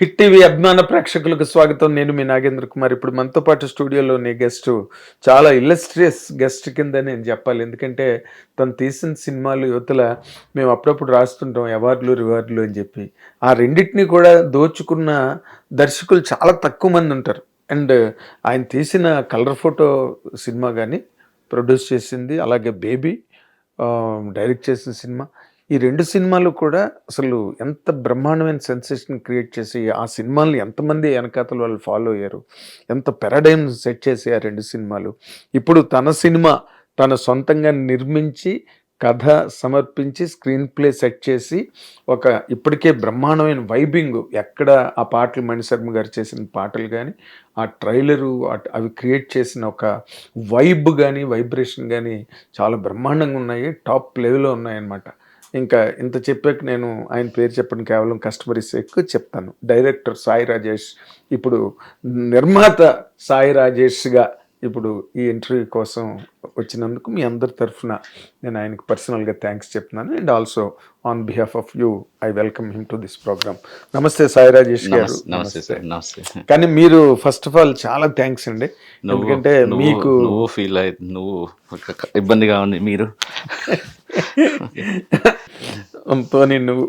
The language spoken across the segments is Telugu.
హిట్ టీవీ అభిమాన ప్రేక్షకులకు స్వాగతం. నేను మీ నాగేంద్ర కుమార్. ఇప్పుడు మనతో పాటు స్టూడియోలోని గెస్ట్ చాలా ఇల్లస్ట్రియస్ గెస్ట్ కింద నేను చెప్పాలి. ఎందుకంటే తను తీసిన సినిమాలు యువతల మేము అప్పుడప్పుడు రాస్తుంటాం అవార్డులు రివార్డులు అని చెప్పి. ఆ రెండింటిని కూడా దోచుకున్న దర్శకులు చాలా తక్కువ మంది ఉంటారు. అండ్ ఆయన తీసిన కలర్ ఫోటో సినిమా కానీ ప్రొడ్యూస్ చేసింది, అలాగే బేబీ డైరెక్ట్ చేసిన సినిమా, ఈ 2 సినిమాలు కూడా అసలు ఎంత బ్రహ్మాండమైన సెన్సేషన్ క్రియేట్ చేసి, ఆ సినిమాల్ని ఎంతమంది వెనకాతల వాళ్ళు ఫాలో అయ్యారు, ఎంత పారాడైమ్ సెట్ చేసి ఆ 2 సినిమాలు. ఇప్పుడు తన సినిమా తన సొంతంగా నిర్మించి, కథ సమర్పించి, స్క్రీన్ ప్లే సెట్ చేసి, ఒక ఇప్పటికే బ్రహ్మాండమైన వైబింగ్, ఎక్కడ ఆ పాటలు మణిశర్మ గారు చేసిన పాటలు కానీ, ఆ ట్రైలరు అవి క్రియేట్ చేసిన ఒక వైబ్ కానీ, వైబ్రేషన్ కానీ చాలా బ్రహ్మాండంగా ఉన్నాయి. టాప్ లెవెల్లో ఉన్నాయన్నమాట. ఇంకా ఇంత చెప్పాక నేను ఆయన పేరు చెప్పను, కేవలం కస్టమర్ ఎక్కువ చెప్తాను. డైరెక్టర్ సాయి రాజేష్, ఇప్పుడు నిర్మాత సాయి రాజేష్గా ఇప్పుడు ఈ ఇంటర్వ్యూ కోసం వచ్చినందుకు మీ అందరి తరఫున నేను ఆయనకు పర్సనల్గా థ్యాంక్స్ చెప్తున్నాను. And also on behalf of you I welcome him to this program. నమస్తే సాయి రాజేష్ గారు. నమస్తే సార్. నమస్తే. కానీ మీరు ఫస్ట్ ఆఫ్ ఆల్ చాలా థ్యాంక్స్ అండి. ఎందుకంటే మీకు నువ్వు ఫీల్ అయి నువ్వు ఇబ్బందిగా ఉంది మీరు పోనీ నువ్వు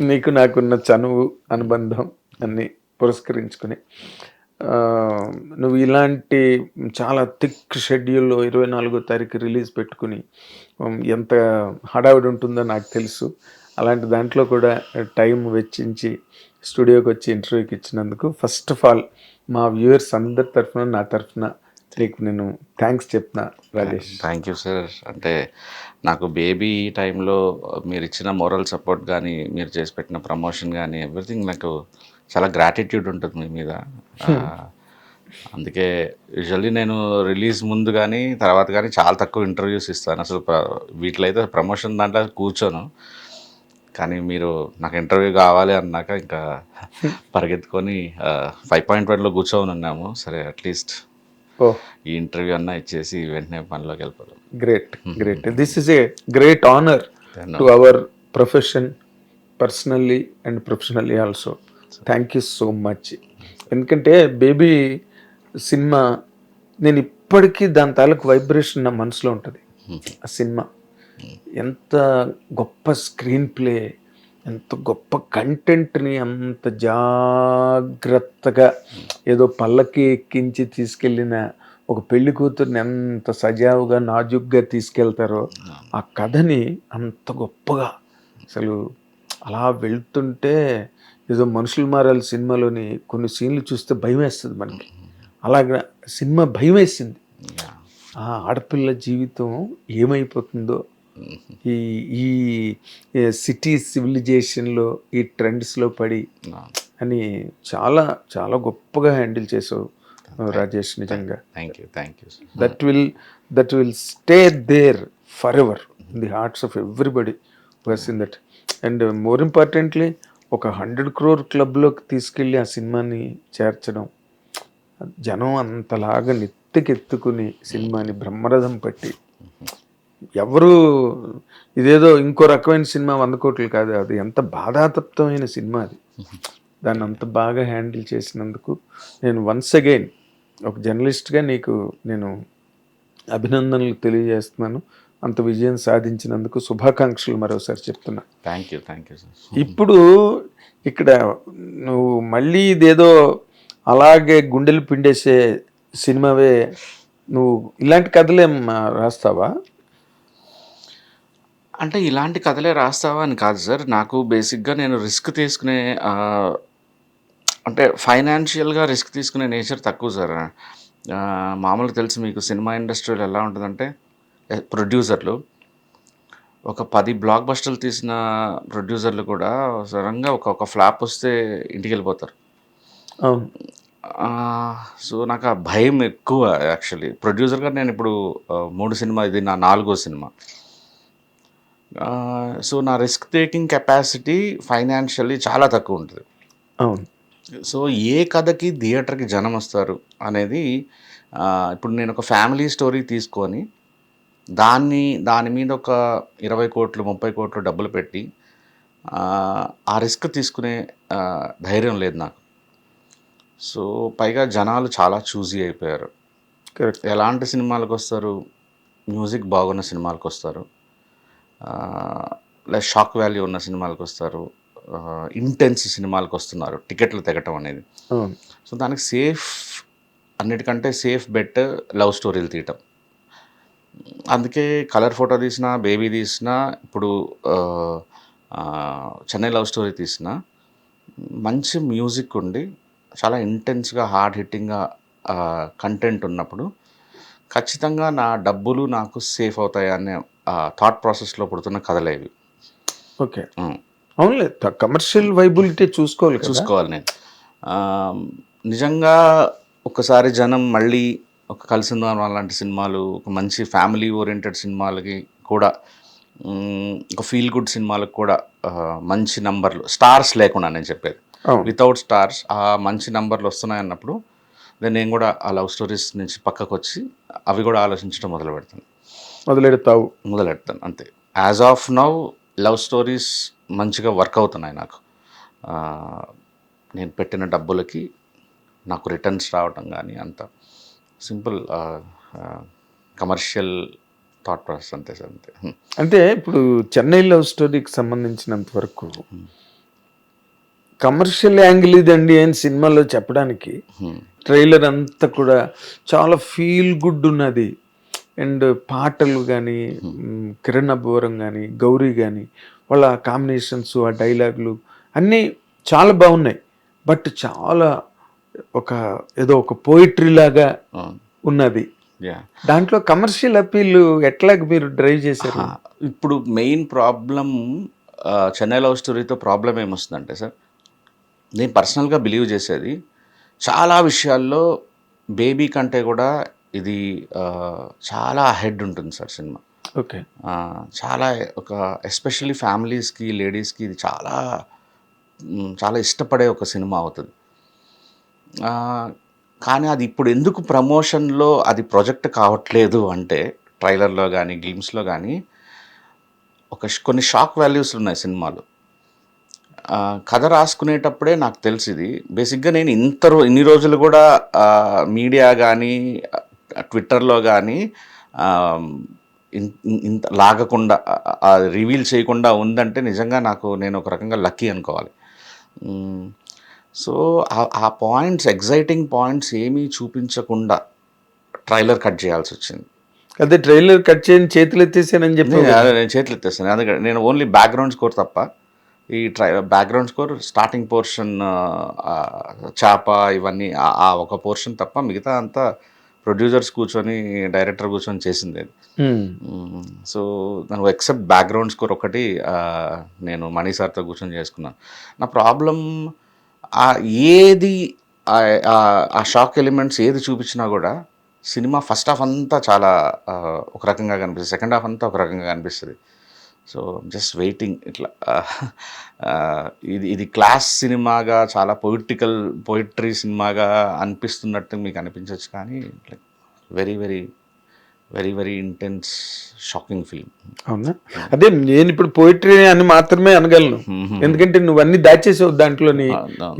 నీకు నాకున్న చనువు అనుబంధం అన్ని పురస్కరించుకుని నువ్వు ఇలాంటి చాలా థిక్ షెడ్యూల్లో 24వ తారీఖు రిలీజ్ పెట్టుకుని ఎంత హడావిడి ఉంటుందో నాకు తెలుసు. అలాంటి దాంట్లో కూడా టైం వెచ్చించి స్టూడియోకి వచ్చి ఇంటర్వ్యూకి ఇచ్చినందుకు ఫస్ట్ ఆఫ్ ఆల్ మా వ్యూవర్స్ అందరి తరఫున, నా తరఫున నీకు నేను థ్యాంక్స్ చెప్తున్నా రాజేష్. Thank you sir. అంటే నాకు బేబీ టైంలో మీరు ఇచ్చిన మోరల్ సపోర్ట్ కానీ, మీరు చేసి పెట్టిన ప్రమోషన్ కానీ, ఎవ్రీథింగ్ నాకు చాలా గ్రాటిట్యూడ్ ఉంటుంది మీ మీద. అందుకే యూజువల్లీ నేను రిలీజ్ ముందు కానీ తర్వాత కానీ చాలా తక్కువ ఇంటర్వ్యూస్ ఇస్తాను. అసలు వీటిలో అయితే ప్రమోషన్ దాంట్లో కూర్చోను. కానీ మీరు నాకు ఇంటర్వ్యూ కావాలి అన్నాక ఇంకా పరిగెత్తుకొని 5.1లో కూర్చొని ఉన్నాము. సరే అట్లీస్ట్ ఈ ఇంటర్వ్యూ అన్నా ఇచ్చేసి వెంటనే పనిలోకి వెళ్ళిపోతాం. Great great. This is a great honour to our profession, personally and professionally also. Thank you so much. ఎందుకంటే బేబీ సినిమా నేను ఇప్పటికీ దాని తాలూకు వైబ్రేషన్ నా మనసులో ఉంటుంది. ఆ సినిమా ఎంత గొప్ప స్క్రీన్ ప్లే, ఎంత గొప్ప కంటెంట్ని అంత జాగ్రత్తగా ఏదో పల్లకి ఎక్కించి తీసుకెళ్ళిన ఒక పెళ్లి కూతుర్ని ఎంత సజావుగా నాజుగ్గా తీసుకెళ్తారో, ఆ కథని అంత గొప్పగా అసలు అలా వెళ్తుంటే ఏదో మనుషులు మారాలి సినిమాలోని కొన్ని సీన్లు చూస్తే భయం వేస్తుంది మనకి. అలాగా సినిమా భయం వేసింది. ఆ ఆడపిల్ల జీవితం ఏమైపోతుందో ఈ ఈ సిటీ సివిలైజేషన్లో ఈ ట్రెండ్స్లో పడి అని చాలా చాలా గొప్పగా హ్యాండిల్ చేసావు రాజేష్. నిజంగా thank you. That will stay there for ever in the hearts of everybody వర్స్ in that. And more importantly ఒక 100 crore క్లబ్లోకి తీసుకెళ్ళి ఆ సినిమాని చేర్చడం, జనం అంతలాగా నెత్తికెత్తుకుని సినిమాని బ్రహ్మరథం పట్టి, ఎవరు ఇదేదో ఇంకో రకమైన సినిమా 100 కోట్లు కాదు, అది ఎంత బాధాతప్తమైన సినిమా అది. దాన్ని అంత బాగా హ్యాండిల్ చేసినందుకు నేను వన్స్ అగైన్ ఒక జర్నలిస్ట్గా నీకు నేను అభినందనలు తెలియజేస్తున్నాను. అంత విజయం సాధించినందుకు శుభాకాంక్షలు మరోసారి చెప్తున్నా. Thank you sir. ఇప్పుడు ఇక్కడ నువ్వు మళ్ళీ ఇదేదో అలాగే గుండెలు పిండేసే సినిమావే, నువ్వు ఇలాంటి కథలేం రాస్తావా? అంటే ఇలాంటి కథలే రాస్తావా అని కాదు సార్. నాకు బేసిక్గా నేను రిస్క్ తీసుకునే అంటే ఫైనాన్షియల్గా రిస్క్ తీసుకునే నేచర్ తక్కువ సార్. మామూలుగా తెలుసు మీకు సినిమా ఇండస్ట్రీలో ఎలా ఉంటుందంటే, ప్రొడ్యూసర్లు ఒక 10 బ్లాక్ బస్టర్లు తీసిన ప్రొడ్యూసర్లు కూడా సడన్గా ఒక ఫ్లాప్ వస్తే ఇంటికి వెళ్ళిపోతారు. సో నాకు ఆ భయం ఎక్కువ యాక్చువల్లీ. ప్రొడ్యూసర్గా నేను ఇప్పుడు 3 సినిమా, ఇది నా 4వ సినిమా. సో నా రిస్క్ టేకింగ్ కెపాసిటీ ఫైనాన్షియల్లీ చాలా తక్కువ ఉంటుంది. అవును. సో ఏ కథకి థియేటర్కి జనం వస్తారు అనేది, ఇప్పుడు నేను ఒక ఫ్యామిలీ స్టోరీ తీసుకొని దాని మీద ఒక 20 కోట్లు 30 కోట్లు డబ్బులు పెట్టి ఆ రిస్క్ తీసుకునే ధైర్యం లేదు నాకు. సో పైగా జనాలు చాలా చూజీ అయిపోయారు. కరెక్ట్. ఎలాంటి సినిమాలకు వస్తారు? మ్యూజిక్ బాగున్న సినిమాలకు వస్తారు, లేదా షాక్ వాల్యూ ఉన్న సినిమాలకు వస్తారు, ఇంటెన్స్ సినిమాలకు వస్తున్నారు టికెట్లు తెగటం అనేది. అవును. సో దానికి సేఫ్, అన్నిటికంటే సేఫ్ బెట్ లవ్ స్టోరీలు తీయటం. అందుకే కలర్ ఫోటో తీసిన, బేబీ తీసిన, ఇప్పుడు చెన్నై లవ్ స్టోరీ తీసిన, మంచి మ్యూజిక్ ఉండి చాలా ఇంటెన్స్గా హార్డ్ హిట్టింగ్గా కంటెంట్ ఉన్నప్పుడు ఖచ్చితంగా నా డబ్బులు నాకు సేఫ్ అవుతాయి అనే థాట్ ప్రాసెస్లో పుడుతున్న కథలేవి. ఓకే. అవునులే, కమర్షియల్ వైబిలిటీ చూసుకోవాలి నేను. నిజంగా ఒకసారి జనం మళ్ళీ ఒక కలిసిందాం లాంటి సినిమాలు, ఒక మంచి ఫ్యామిలీ ఓరియంటెడ్ సినిమాలకి కూడా, ఒక ఫీల్ గుడ్ సినిమాలకు కూడా మంచి నంబర్లు, స్టార్స్ లేకుండా నేను చెప్పేది, వితౌట్ స్టార్స్ ఆ మంచి నంబర్లు వస్తున్నాయి అన్నప్పుడు నేను కూడా ఆ లవ్ స్టోరీస్ నుంచి పక్కకు వచ్చి అవి కూడా ఆలోచించడం మొదలెడతాను అంతే. As of now love stories మంచిగా వర్క్ అవుతున్నాయి నాకు. నేను పెట్టిన డబ్బులకి నాకు రిటర్న్స్ రావటం కానీ, అంత సింపుల్ కమర్షియల్ థాట్ ప్రాసెస్ అంతే సార్, అంతే. అంటే ఇప్పుడు చెన్నై లవ్ స్టోరీకి సంబంధించినంత వరకు కమర్షియల్ యాంగిల్ ఇదండి అని సినిమాలో చెప్పడానికి ట్రైలర్ అంతా కూడా చాలా ఫీల్ గుడ్ ఉన్నది. అండ్ పాటలు కానీ, కిరణ్ అబ్బవరం కానీ, గౌరీ కానీ, వాళ్ళ కాంబినేషన్స్, ఆ డైలాగులు అన్నీ చాలా బాగున్నాయి. బట్ చాలా ఏదో ఒక పోయిటరీ లాగా ఉన్నది. దాంట్లో కమర్షియల్ అపీల్ ఎట్లా మీరు డ్రైవ్ చేశారు? ఇప్పుడు మెయిన్ ప్రాబ్లం చెన్నై లవ్ స్టోరీతో ప్రాబ్లం ఏమొస్తుందంటే సార్, నేను పర్సనల్గా బిలీవ్ చేసేది చాలా విషయాల్లో బేబీ కంటే కూడా ఇది చాలా హెడ్ ఉంటుంది సార్ సినిమా. ఓకే. చాలా ఒక ఎస్పెషల్లీ ఫ్యామిలీస్కి, లేడీస్కి ఇది చాలా చాలా ఇష్టపడే ఒక సినిమా అవుతుంది. కానీ అది ఇప్పుడు ఎందుకు ప్రమోషన్లో అది ప్రొజెక్ట్ కావట్లేదు అంటే, ట్రైలర్లో కానీ గ్లిమ్స్లో కానీ కొన్ని షాక్ వాల్యూస్ ఉన్నాయి సినిమాలు. కథ రాసుకునేటప్పుడే నాకు తెలిసింది. బేసిక్గా నేను ఇన్ని రోజులు కూడా మీడియా కానీ ట్విట్టర్లో కానీ ఇంత లాగకుండా రివీల్ చేయకుండా ఉందంటే నిజంగా నేను ఒక రకంగా లక్కీ అనుకోవాలి. సో ఆ పాయింట్స్, ఎగ్జైటింగ్ పాయింట్స్ ఏమీ చూపించకుండా ట్రైలర్ కట్ చేయాల్సి వచ్చింది. అదే ట్రైలర్ కట్ చేయని చేతులు ఎత్తేసానని చెప్పి నేను చేతులు ఎత్తేస్తాను. అందుకని నేను ఓన్లీ బ్యాక్గ్రౌండ్ స్కోర్ తప్ప, ఈ బ్యాక్గ్రౌండ్ స్కోర్ స్టార్టింగ్ పోర్షన్ చాప ఇవన్నీ ఆ ఒక పోర్షన్ తప్ప మిగతా అంతా ప్రొడ్యూసర్స్ కూర్చొని, డైరెక్టర్ కూర్చొని చేసింది. సో నాకు ఎక్సెప్ట్ బ్యాక్గ్రౌండ్ స్కోర్ ఒకటి నేను మణి సార్తో కూర్చొని చేసుకున్నాను. నా ప్రాబ్లం ఏది ఆ షాక్ ఎలిమెంట్స్ ఏది చూపించినా కూడా సినిమా ఫస్ట్ హాఫ్ అంతా చాలా ఒక రకంగా కనిపిస్తుంది, సెకండ్ హాఫ్ అంతా ఒక రకంగా కనిపిస్తుంది. సో జస్ట్ వెయిటింగ్ ఇట్లా ఇది క్లాస్ సినిమాగా, చాలా పోయిట్రీ సినిమాగా అనిపిస్తున్నట్టు మీకు అనిపించవచ్చు, కానీ like very very very very intense shocking film. అవునా? అదే నేను ఇప్పుడు పోయిట్రీ అని మాత్రమే అనగలను, ఎందుకంటే నువ్వు అన్ని దాచేసావు దాంట్లోని.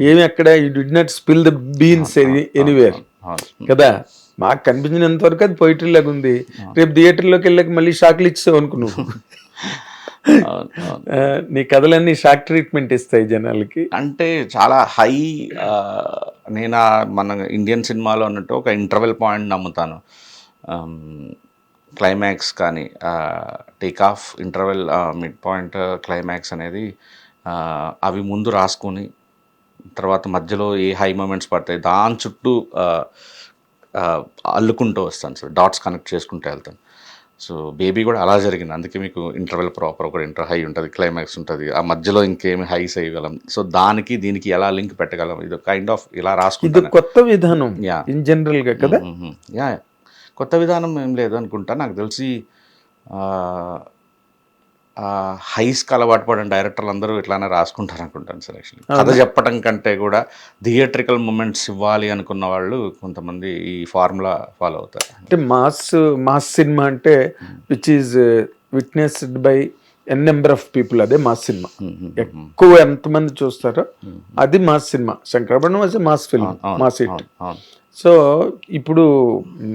ఏమి అక్కడ you did not spill the beans anywhere కదా. మాకు కనిపించినంత వరకు అది పోయిట్రీ లాగా ఉంది. రేపు థియేటర్లోకి వెళ్ళాక మళ్ళీ షాక్లు ఇచ్చావు అనుకో నువ్వు. నీ కథలన్నీ షాక్ ట్రీట్మెంట్ ఇస్తాయి జనాలకి. అంటే చాలా హై, నేను మన ఇండియన్ సినిమాలో అన్నట్టు ఒక ఇంటర్వెల్ పాయింట్ నమ్ముతాను. క్లైమాక్స్ కానీ, take off, interval, mid point, climax అనేది అవి ముందు రాసుకొని తర్వాత మధ్యలో ఏ హై మూమెంట్స్ పడతాయి దాని చుట్టూ అల్లుకుంటూ వస్తాను సార్, డాట్స్ కనెక్ట్ చేసుకుంటూ వెళ్తాను. సో బేబీ కూడా అలా జరిగింది. అందుకే మీకు ఇంటర్వెల్ ప్రాపర్ ఒక ఇంటర్ హై ఉంటుంది, క్లైమాక్స్ ఉంటుంది, ఆ మధ్యలో ఇంకేమి హైస్ వేయగలం, సో దానికి దీనికి ఎలా లింక్ పెట్టగలం, ఇది కైండ్ ఆఫ్ ఇలా రాసుకుంటాను. ఇది కొత్త విధానం ఇన్ జనరల్గా కదా. కొత్త విధానం ఏం లేదు అనుకుంటా. నాకు తెలిసి హైస్కి అలవాటు పడిన డైరెక్టర్లు అందరూ ఇట్లానే రాసుకుంటారు అనుకుంటాను సార్. యాక్చువల్లీ కథ చెప్పడం కంటే కూడా థియేట్రికల్ మూమెంట్స్ ఇవ్వాలి అనుకున్న వాళ్ళు కొంతమంది ఈ ఫార్ములా ఫాలో అవుతారు. అంటే మాస్ సినిమా అంటే which is witnessed by N number of people, అదే మాస్ సినిమా. ఎక్కువ ఎంతమంది చూస్తారో అది mass cinema. Sankarabharanam was mass film, mass hit. So ఇప్పుడు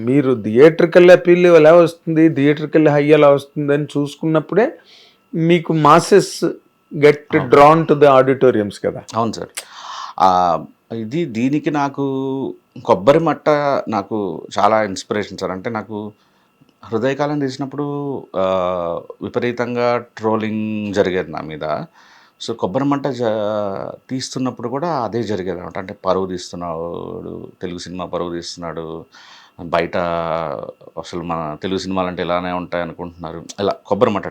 మీరు థియేట్రికల్ అపీల్ ఎలా వస్తుంది, థియేట్రికల్ హై ఎలా వస్తుంది అని చూసుకున్నప్పుడే మీకు masses get drawn to the auditoriums కదా. అవును సార్. దీనికి నాకు కొబ్బరి మట్ట నాకు చాలా ఇన్స్పిరేషన్ సార్. అంటే నాకు హృదయకాలం తీసినప్పుడు విపరీతంగా ట్రోలింగ్ జరిగేది నా మీద. సో కొబ్బరి మంట తీస్తున్నప్పుడు కూడా అదే జరిగేది అనమాట. అంటే పరువు తీస్తున్నాడు, తెలుగు సినిమా పరువు తీస్తున్నాడు, బయట అసలు మన తెలుగు సినిమాలు అంటే ఇలానే ఉంటాయి అనుకుంటున్నారు, ఇలా కొబ్బరి మంట.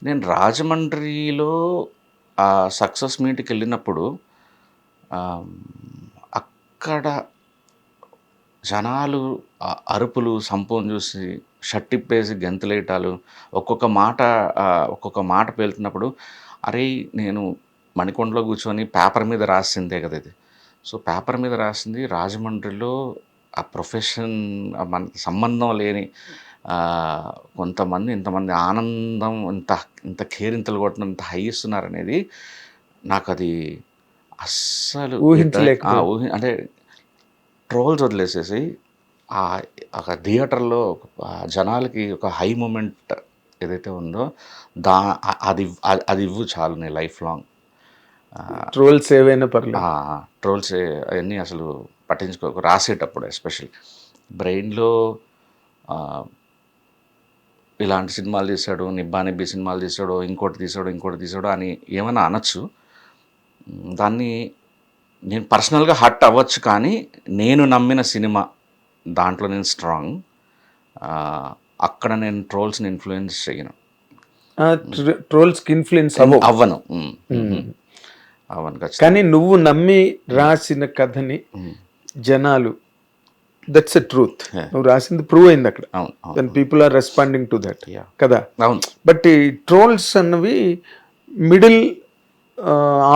నేను రాజమండ్రిలో ఆ సక్సెస్ మీట్కి వెళ్ళినప్పుడు అక్కడ జనాలు అరుపులు, సంపోని చూసి షట్టిప్పేసి గెంతులేయటాలు, ఒక్కొక్క మాట పేలుతున్నప్పుడు, అరే నేను మణికొండలో కూర్చొని పేపర్ మీద రాసిందే కదా ఇది. సో పేపర్ మీద రాసింది రాజమండ్రిలో ఆ ప్రొఫెషన్ మన సంబంధం లేని కొంతమంది ఇంతమంది ఆనందం, ఇంత కేరింతలు కొట్టడం, ఇంత హై ఇస్తున్నారు అనేది నాకు అది అస్సలు అంటే ట్రోల్స్ వదిలేసేసి ఒక థియేటర్లో జనాలకి ఒక హై మూమెంట్ ఏదైతే ఉందో అది ఇవ్వు చాలు నీ లైఫ్ లాంగ్. ట్రోల్స్ ఏవైనా పర్లేదు, ట్రోల్స్ అవన్నీ అసలు పట్టించుకోకు. రాసేటప్పుడు ఎస్పెషల్లీ బ్రెయిన్లో ఇలాంటి సినిమాలు తీశాడు, నిబ్బా నిబ్బి సినిమాలు తీశాడు, ఇంకోటి తీశాడు అని ఏమైనా అనొచ్చు. దాన్ని నేను పర్సనల్గా హర్ట్ అవ్వచ్చు, కానీ నేను నమ్మిన సినిమా దాంట్లో నేను స్ట్రాంగ్. అక్కడ నేను ట్రోల్స్ని ఇన్ఫ్లుయెన్స్ చేయను, ట్రోల్స్కి ఇన్ఫ్లుయెన్స్ అవ్వను. కానీ నువ్వు నమ్మి రాసిన కథని జనాలు, దట్స్ ఎ ట్రూత్. నువ్వు రాసింది ప్రూవ్ అయింది అక్కడ, then people are responding to that కదా. బట్ ఈ ట్రోల్స్ అన్నవి మిడిల్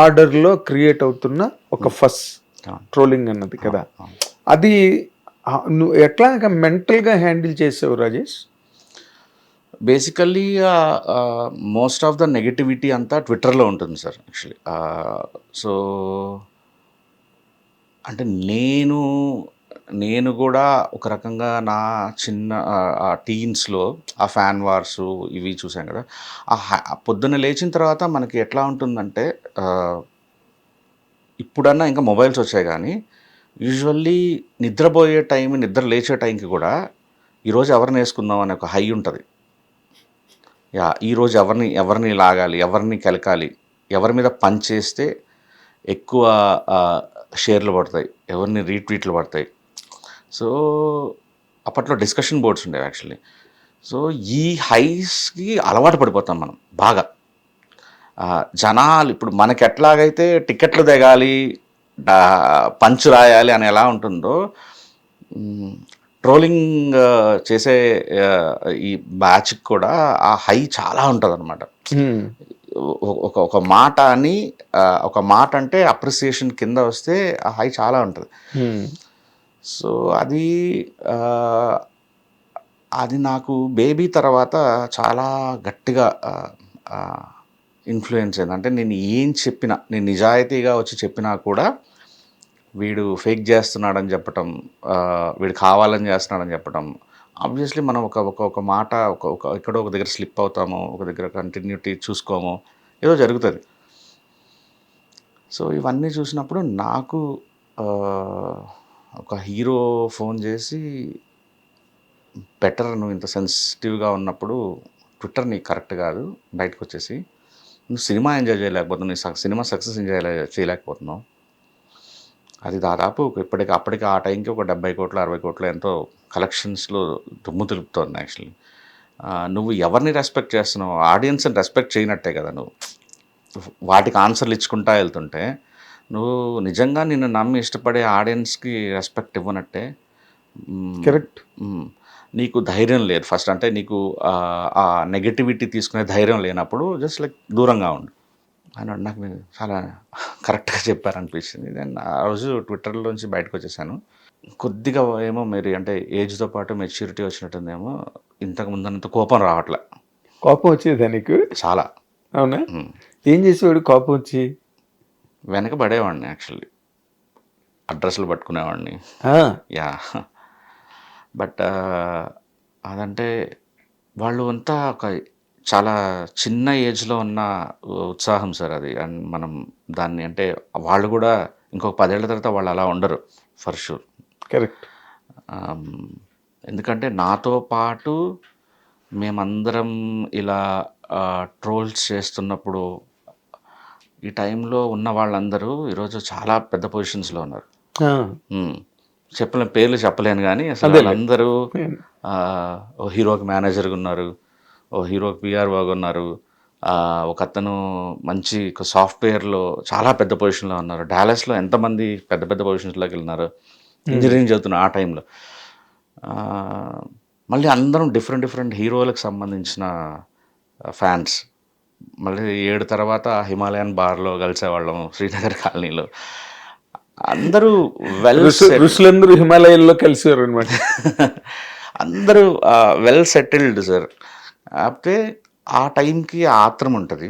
ఆర్డర్లో క్రియేట్ అవుతున్న ఒక ఫస్ ట్రోలింగ్ అన్నది కదా. అది నువ్వు ఎట్లా మెంటల్గా హ్యాండిల్ చేసావు Rajesh? Basically most of the negativity అంతా ట్విట్టర్లో ఉంటుంది సార్ యాక్చువల్లీ. సో అంటే నేను కూడా ఒక రకంగా నా చిన్న టీన్స్లో ఆ ఫ్యాన్ వార్స్ ఇవి చూసాం కదా. పొద్దున్న లేచిన తర్వాత మనకి ఎట్లా ఉంటుందంటే, ఇప్పుడన్నా ఇంకా మొబైల్స్ వచ్చాయి, కానీ యూజువల్లీ నిద్రపోయే టైం, నిద్ర లేచే టైంకి కూడా ఈరోజు ఎవరిని వేసుకుందాం అనే ఒక హై ఉంటుంది. ఈరోజు ఎవరిని లాగాలి, ఎవరిని కెలకాలి, ఎవరి మీద పంచ్ చేస్తే ఎక్కువ షేర్లు పడతాయి, ఎవరిని రీట్వీట్లు పడతాయి. సో అప్పట్లో డిస్కషన్ బోర్డ్స్ ఉండేవి యాక్చువల్లీ. సో ఈ హైస్కి అలవాటు పడిపోతాం మనం బాగా. జనాలు ఇప్పుడు మనకి ఎట్లాగైతే టికెట్లు దిగాలి, పంచు రాయాలి అని ఎలా ఉంటుందో, ట్రోలింగ్ చేసే ఈ బ్యాచ్కి కూడా ఆ హై చాలా ఉంటుంది అనమాట. ఒక మాట అని, ఒక మాట అంటే అప్రిసియేషన్ కింద వస్తే ఆ హై చాలా ఉంటుంది. సో అది నాకు బేబీ తర్వాత చాలా గట్టిగా ఇన్ఫ్లుయెన్స్ అయింది. అంటే నేను ఏం చెప్పినా, నేను నిజాయితీగా వచ్చి చెప్పినా కూడా వీడు ఫేక్ చేస్తున్నాడని చెప్పటం, వీడు కావాలని చేస్తున్నాడని చెప్పటం. ఆబ్వియస్లీ మనం ఒక మాట ఎక్కడో ఒక దగ్గర స్లిప్ అవుతామో, ఒక దగ్గర కంటిన్యూటీ చూసుకోమో, ఏదో జరుగుతుంది. సో ఇవన్నీ చూసినప్పుడు నాకు ఒక హీరో ఫోన్ చేసి, బెటర్ నువ్వు ఇంత సెన్సిటివ్గా ఉన్నప్పుడు ట్విట్టర్ నీకు కరెక్ట్ కాదు, బయటకు వచ్చేసి నువ్వు సినిమా ఎంజాయ్ చేయలేకపోతున్నావు, నీ సినిమా సక్సెస్ ఎంజాయ్ చేయలేకపోతున్నావు. అది దాదాపు అప్పటికి ఆ టైంకి ఒక 70 కోట్లు 60 కోట్లు ఎంతో కలెక్షన్స్లో దుమ్ము దులుపుతోంది యాక్చువల్లీ. నువ్వు ఎవరిని రెస్పెక్ట్ చేస్తున్నావు? ఆడియన్స్ని రెస్పెక్ట్ చేయనట్టే కదా. నువ్వు వాటికి ఆన్సర్లు ఇచ్చుకుంటా వెళ్తుంటే నువ్వు నిజంగా నిన్ను నమ్మి ఇష్టపడే ఆడియన్స్కి రెస్పెక్ట్ ఇవ్వనట్టే. కరెక్ట్. నీకు ధైర్యం లేదు ఫస్ట్. అంటే నీకు ఆ నెగటివిటీ తీసుకునే ధైర్యం లేనప్పుడు జస్ట్ లైక్ దూరంగా ఉండు అని నాకు చాలా కరెక్ట్గా చెప్పారనిపించింది. దెన్ ఆ రోజు ట్విట్టర్లోంచి బయటకు వచ్చేసాను. కొద్దిగా ఏమో మీరు అంటే ఏజ్తో పాటు మెచ్యూరిటీ వచ్చినట్టుందేమో, ఇంతకు ముందంత కోపం రావట్లే. కోపం వచ్చేదా నీకు? చాలా. అవునా? ఏం చేసేవాడు కోపం వచ్చి? వెనక పడేవాడిని యాక్చువల్లీ, అడ్రస్లు పట్టుకునేవాడిని. యా. బట్ అదంటే వాళ్ళు అంతా ఒక చాలా చిన్న ఏజ్లో ఉన్న ఉత్సాహం సార్ అది. అండ్ మనం దాన్ని అంటే వాళ్ళు కూడా ఇంకొక 10 ఏళ్ల తర్వాత వాళ్ళు అలా ఉండరు ఫర్ షూర్. కరెక్ట్. ఎందుకంటే నాతో పాటు మేమందరం ఇలా ట్రోల్స్ చేస్తున్నప్పుడు ఈ టైంలో ఉన్న వాళ్ళందరూ ఈరోజు చాలా పెద్ద పొజిషన్స్లో ఉన్నారు. పేర్లు చెప్పలేను కానీ అసలు వాళ్ళందరూ ఓ హీరోకి మేనేజర్గా ఉన్నారు, ఓ హీరోకి పిఆర్ఓగా ఉన్నారు, ఒక అతను మంచి సాఫ్ట్వేర్లో చాలా పెద్ద పొజిషన్లో ఉన్నారు. డాలస్లో ఎంతమంది పెద్ద పెద్ద పొజిషన్స్లోకి వెళ్ళినారు ఇంజనీరింగ్ చదువుతున్న ఆ టైంలో. మళ్ళీ అందరం డిఫరెంట్ హీరోలకు సంబంధించిన ఫ్యాన్స్. మళ్ళీ 7 తర్వాత హిమాలయన్ బార్లో కలిసేవాళ్ళం శ్రీనగర్ కాలనీలో. అందరూ ఋషులందరూ హిమాలయాల్లో కలిసారు అనమాట. అందరూ వెల్ సెటిల్డ్ సార్. కాకపోతే ఆ టైంకి ఆత్రం ఉంటుంది.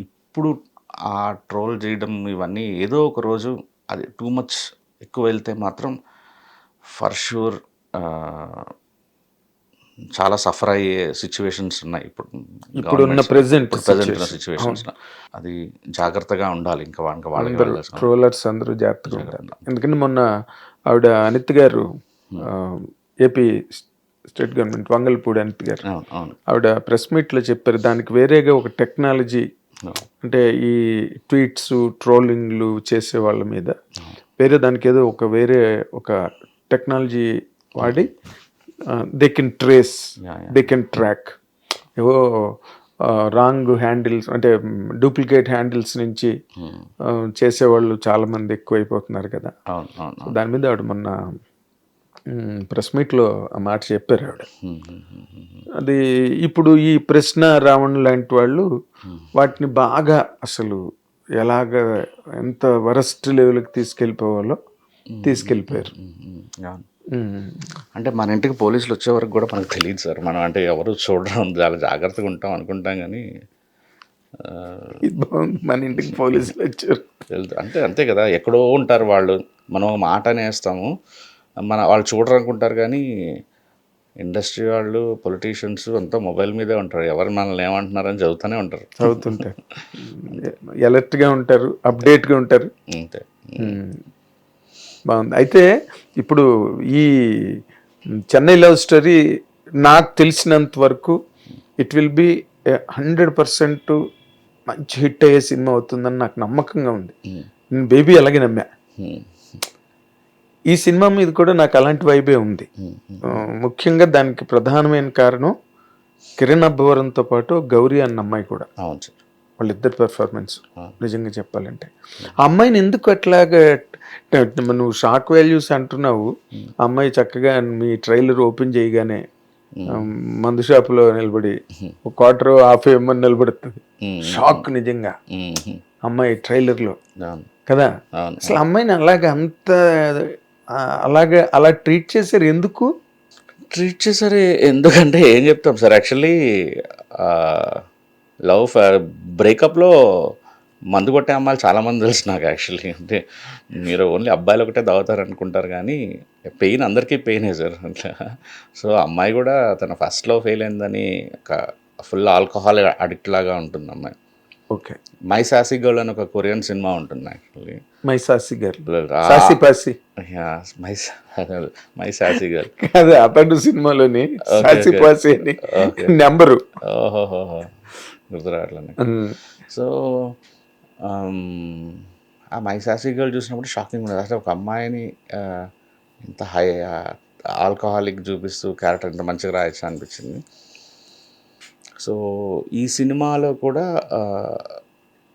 ఇప్పుడు ఆ ట్రోల్ చేయడం ఇవన్నీ ఏదో ఒక రోజు అది టూ మచ్ ఎక్కువ వెళ్తే మాత్రం ఫర్ షూర్ చాలా సఫర్ అయ్యే సిచ్యువేషన్స్ ఉన్నాయి ఇప్పుడున్న ప్రెజెంట్ సిచ్యువేషన్స్లో. అది జాగ్రత్తగా ఉండాలి. ఇంకా వాళ్ళకి ట్రోలర్స్ అందరూ జాగ్రత్తగా ఉండాలి. ఎందుకంటే మొన్న ఆవిడ అనిత్ గారు, AP state government Vangalapudi Anith గారు, ఆవిడ ప్రెస్ మీట్లో చెప్పారు దానికి వేరేగా ఒక టెక్నాలజీ, అంటే ఈ ట్వీట్స్ ట్రోలింగ్లు చేసే వాళ్ళ మీద వేరే దానికి ఏదో వేరే ఒక టెక్నాలజీ వాడి they can trace, they can track. ఏవో రాంగ్ హ్యాండిల్స్ అంటే డూప్లికేట్ హ్యాండిల్స్ నుంచి చేసేవాళ్ళు చాలామంది ఎక్కువైపోతున్నారు కదా. దాని మీద ఆవిడ మొన్న ప్రెస్ మీట్లో ఆ మాట చెప్పారు ఆవిడ. అది ఇప్పుడు ఈ ప్రశ్న రావణ్ లాంటి వాళ్ళు వాటిని బాగా అసలు ఎలాగ ఎంత వరస్ట్ లెవెల్కి తీసుకెళ్ళిపోవాలో తీసుకెళ్ళిపోయారు. అంటే మన ఇంటికి పోలీసులు వచ్చే వరకు కూడా మనకు తెలియదు సార్. మనం అంటే ఎవరు చూడడం చాలా జాగ్రత్తగా ఉంటాం అనుకుంటాం కానీ మన ఇంటికి పోలీసులు వచ్చారు అంటే అంతే కదా, ఎక్కడో ఉంటారు వాళ్ళు. మనం ఒక మాట అనేస్తాము, వాళ్ళు చూడరు అనుకుంటారు కానీ ఇండస్ట్రీ వాళ్ళు పొలిటీషియన్స్ అంతా మొబైల్ మీదే ఉంటారు. ఎవరు మనల్ని ఏమంటున్నారని చదువుతుంటారు, అలర్ట్గా ఉంటారు, అప్డేట్గా ఉంటారు. అంతే. బాగుంది. అయితే ఇప్పుడు ఈ చెన్నై లవ్ స్టోరీ నాకు తెలిసినంత వరకు ఇట్ విల్ బి 100% మంచి హిట్ అయ్యే సినిమా అవుతుందని నాకు నమ్మకంగా ఉంది. నేను బేబీ అలాగే నమ్మా. ఈ సినిమా మీద కూడా నాకు అలాంటి వైబే ఉంది. ముఖ్యంగా దానికి ప్రధానమైన కారణం కిరణ్ అబ్బవరంతో పాటు గౌరీ అన్న అమ్మాయి కూడా. వాళ్ళిద్దరు పెర్ఫార్మెన్స్ నిజంగా చెప్పాలంటే. ఆ అమ్మాయిని ఎందుకు అట్లాగా, నువ్వు షాక్ వాల్యూస్ అంటున్నావు, ఆ అమ్మాయి చక్కగా మీ ట్రైలర్ ఓపెన్ చేయగానే మందు షాపులో నిలబడి ఒక క్వార్టర్ హాఫ్ ఏమని నిలబడుతుంది. షాక్ నిజంగా అమ్మాయి ట్రైలర్లో కదా. అసలు అమ్మాయిని అలా ట్రీట్ చేశారు. ఎందుకు ట్రీట్ చేశారు? ఎందుకంటే ఏం చెప్తాం సార్, యాక్చువల్లీ లవ్ బ్రేకప్లో మందు కొట్టే అమ్మాయిలు చాలామంది తెలుసు నాకు యాక్చువల్లీ. అంటే మీరు ఓన్లీ అబ్బాయిలు ఒకటే తాగుతారు అనుకుంటారు కానీ పెయిన్ అందరికీ పెయినే సార్ అట్లా. సో అమ్మాయి కూడా తన ఫస్ట్లో ఫెయిల్ అయిందని ఒక ఫుల్ ఆల్కహాల్ అడిక్ట్ లాగా ఉంటుంది అమ్మాయి. ఓకే. మై సాసీ గర్ల్ అని ఒక కొరియన్ సినిమా ఉంటుంది actually. My sassy girl my sassy girl అదే అతడు సినిమాలోని నెంబరు గుర్తురావట్లేదు. సో ఆ మై సాసీ గర్ల్ చూసినప్పుడు షాకింగ్ ఉండదు. అసలు ఒక అమ్మాయిని ఇంత హై ఆల్కహాలిక్ చూపిస్తూ క్యారెక్టర్ ఇంత మంచిగా రాయొచ్చు అనిపించింది. సో ఈ సినిమాలో కూడా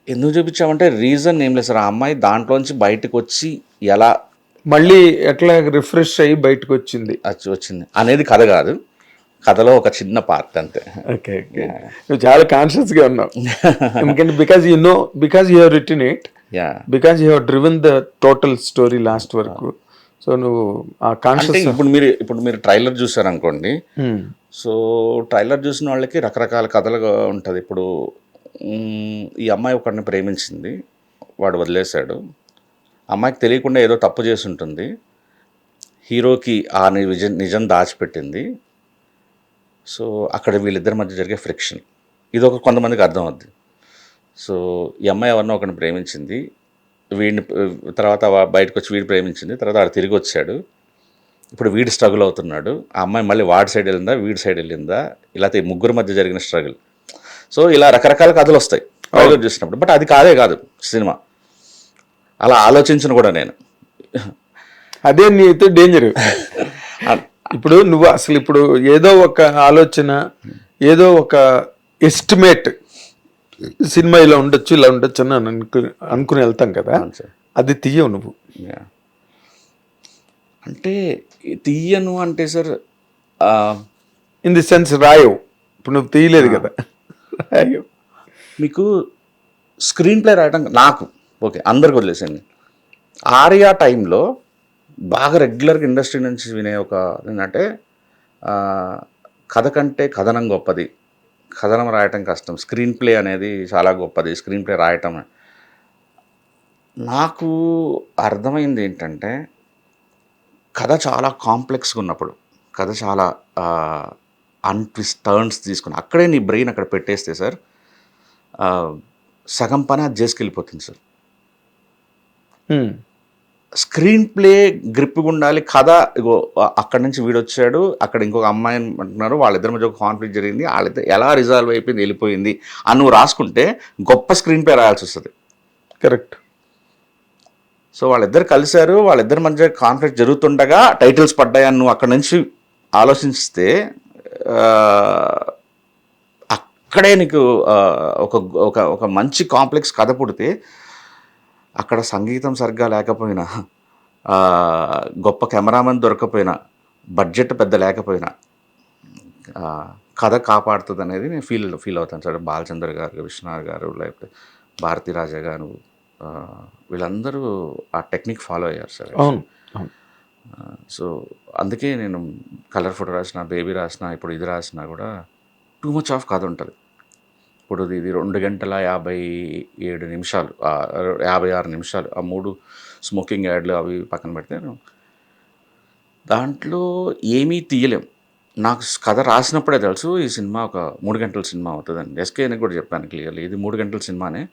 ఎందుకు చూపించామంటే రీజన్ ఏం లేదు సార్. ఆ అమ్మాయి దాంట్లోంచి బయటకు వచ్చి ఎలా మళ్ళీ ఎట్లా రిఫ్రెష్ అయ్యి బయటకు వచ్చింది అనేది కథ కాదు, కథలో ఒక చిన్న పార్ట్ అంతే. Okay okay. నువ్వు చాలా కాన్షియస్గా ఉన్నావు. ఎందుకంటే because you have return it, because you have driven the total story last వరకు. సో నువ్వు ఆ కాన్షియస్. ఇప్పుడు మీరు ట్రైలర్ చూసారు అనుకోండి, సో ట్రైలర్ చూసిన వాళ్ళకి రకరకాల కథలుగా ఉంటుంది. ఇప్పుడు ఈ అమ్మాయి ఒకరిని ప్రేమించింది, వాడు వదిలేశాడు. అమ్మాయికి తెలియకుండా ఏదో తప్పు చేసి ఉంటుంది, హీరోకి ఆ నిజం దాచిపెట్టింది. సో అక్కడ వీళ్ళిద్దరి మధ్య జరిగే ఫ్రిక్షన్ ఇది ఒక కొంతమందికి అర్థం అవుద్ది. సో ఈ అమ్మాయి ఎవరినో ఒకరిని ప్రేమించింది, వీడిని తర్వాత బయటకు వచ్చి వీడు ప్రేమించింది, తర్వాత వాడు తిరిగి వచ్చాడు, ఇప్పుడు వీడు స్ట్రగుల్ అవుతున్నాడు. ఆ అమ్మాయి మళ్ళీ వాడి సైడ్ వెళ్ళిందా వీడి సైడ్ వెళ్ళిందా, ఇలా ముగ్గురు మధ్య జరిగిన స్ట్రగుల్. సో ఇలా రకరకాల కథలు వస్తాయి ట్రైలర్ చూసినప్పుడు. బట్ అది కాదు సినిమా. అలా ఆలోచించను కూడా నేను. అదే నీతో డేంజర్. ఇప్పుడు నువ్వు అసలు ఇప్పుడు ఏదో ఒక ఆలోచన, ఏదో ఒక ఎస్టిమేట్, సినిమా ఇలా ఉండొచ్చు అని అనుకుని వెళ్తాం కదా, అది తీయవు నువ్వు. అంటే తీయను అంటే సార్ ఇన్ ది సెన్స్ రాయవు. ఇప్పుడు నువ్వు తీయలేదు కదా, రాయవు. మీకు స్క్రీన్ ప్లే రాయటం నాకు ఓకే, అందరికి వదిలేసండి. ఆర్యా టైంలో బాగా రెగ్యులర్గా ఇండస్ట్రీ నుంచి వినే ఒక ఏంటంటే కథ కంటే కథనం గొప్పది, కథనం రాయటం కష్టం, స్క్రీన్ ప్లే అనేది చాలా గొప్పది, స్క్రీన్ ప్లే రాయటం. నాకు అర్థమైంది ఏంటంటే కథ చాలా కాంప్లెక్స్గా ఉన్నప్పుడు, కథ చాలా అన్ట్విస్ట్ టర్న్స్ తీసుకుని అక్కడే నీ బ్రెయిన్ అక్కడ పెట్టేస్తే సార్ సగం పని అది చేసుకెళ్ళిపోతుంది సార్. స్క్రీన్ ప్లే గ్రిప్గా ఉండాలి. కథ ఇగో అక్కడి నుంచి వీడు వచ్చాడు, అక్కడ ఇంకొక అమ్మాయి అంటున్నారు, వాళ్ళిద్దరి మధ్య ఒక కాన్ఫ్లిక్ట్ జరిగింది, వాళ్ళిద్దరు ఎలా రిజాల్వ్ అయిపోయింది, వెళ్ళిపోయింది అని నువ్వు రాసుకుంటే గొప్ప స్క్రీన్ ప్లే రాయాల్సి వస్తుంది. కరెక్ట్. సో వాళ్ళిద్దరు కలిశారు, వాళ్ళిద్దరి మధ్య కాన్ఫ్లిక్ట్ జరుగుతుండగా టైటిల్స్ పడ్డాయని నువ్వు అక్కడి నుంచి ఆలోచిస్తే అక్కడే నీకు ఒక మంచి కాంప్లెక్స్ కథ పుడితే, అక్కడ సంగీతం సరిగ్గా లేకపోయినా, గొప్ప కెమెరామెన్ దొరకపోయినా, బడ్జెట్ పెద్ద లేకపోయినా కథ కాపాడుతుంది అనేది నేను ఫీల్ అవుతాను సార్. బాలచంద్ర గారు, విశ్వనాథ్ గారు, లేకపోతే భారతీరాజా గారు, వీళ్ళందరూ ఆ టెక్నిక్ ఫాలో అయ్యారు సార్. సో అందుకే నేను కలర్ ఫోటో రాసిన, బేబీ రాసిన, ఇప్పుడు ఇది రాసినా కూడా టూ మచ్ ఆఫ్ కథ ఉంటుంది. ఇప్పుడు ఇది 2 గంటల 57 నిమిషాలు, 56 నిమిషాలు, ఆ 3 స్మోకింగ్ యాడ్లు అవి పక్కన పెడితే దాంట్లో ఏమీ తీయలేం. నాకు కథ రాసినప్పుడే తెలుసు ఈ సినిమా ఒక 3 గంటల సినిమా అవుతుందండి. ఎస్కేని కూడా చెప్పాను క్లియర్లీ, ఇది 3 గంటల సినిమానే,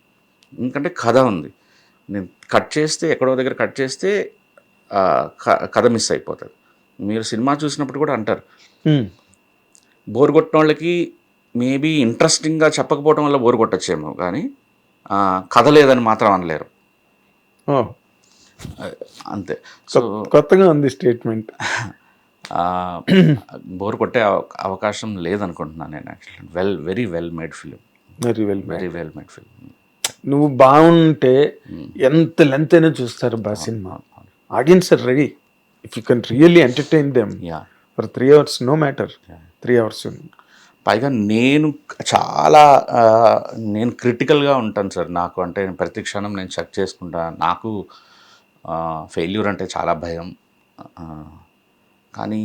ఎందుకంటే కథ ఉంది. నేను కట్ చేస్తే ఎక్కడో దగ్గర కట్ చేస్తే కథ మిస్ అయిపోతుంది. మీరు సినిమా చూసినప్పుడు కూడా అంటారు, బోర్ కొట్టిన వాళ్ళకి మేబీ ఇంట్రెస్టింగ్గా చెప్పకపోవడం వల్ల బోర్ కొట్టచ్చేమో, కానీ కథ లేదని మాత్రం అనలేరు. అంతే. సో కొత్తగా ఉంది స్టేట్మెంట్. బోర్ కొట్టే అవకాశం లేదనుకుంటున్నాను నేను. Actually very well made film. Very well made film. నువ్వు బాగుంటే ఎంత లెంత్ అయినా చూస్తారు బా cinema. Audience are ready if you can really entertain them for 3 hours, no matter 3 hours. పైగా నేను చాలా క్రిటికల్గా ఉంటాను సార్. నాకు అంటే ప్రతి క్షణం నేను చెక్ చేసుకుంటా. నాకు ఫెయిల్యూర్ అంటే చాలా భయం. కానీ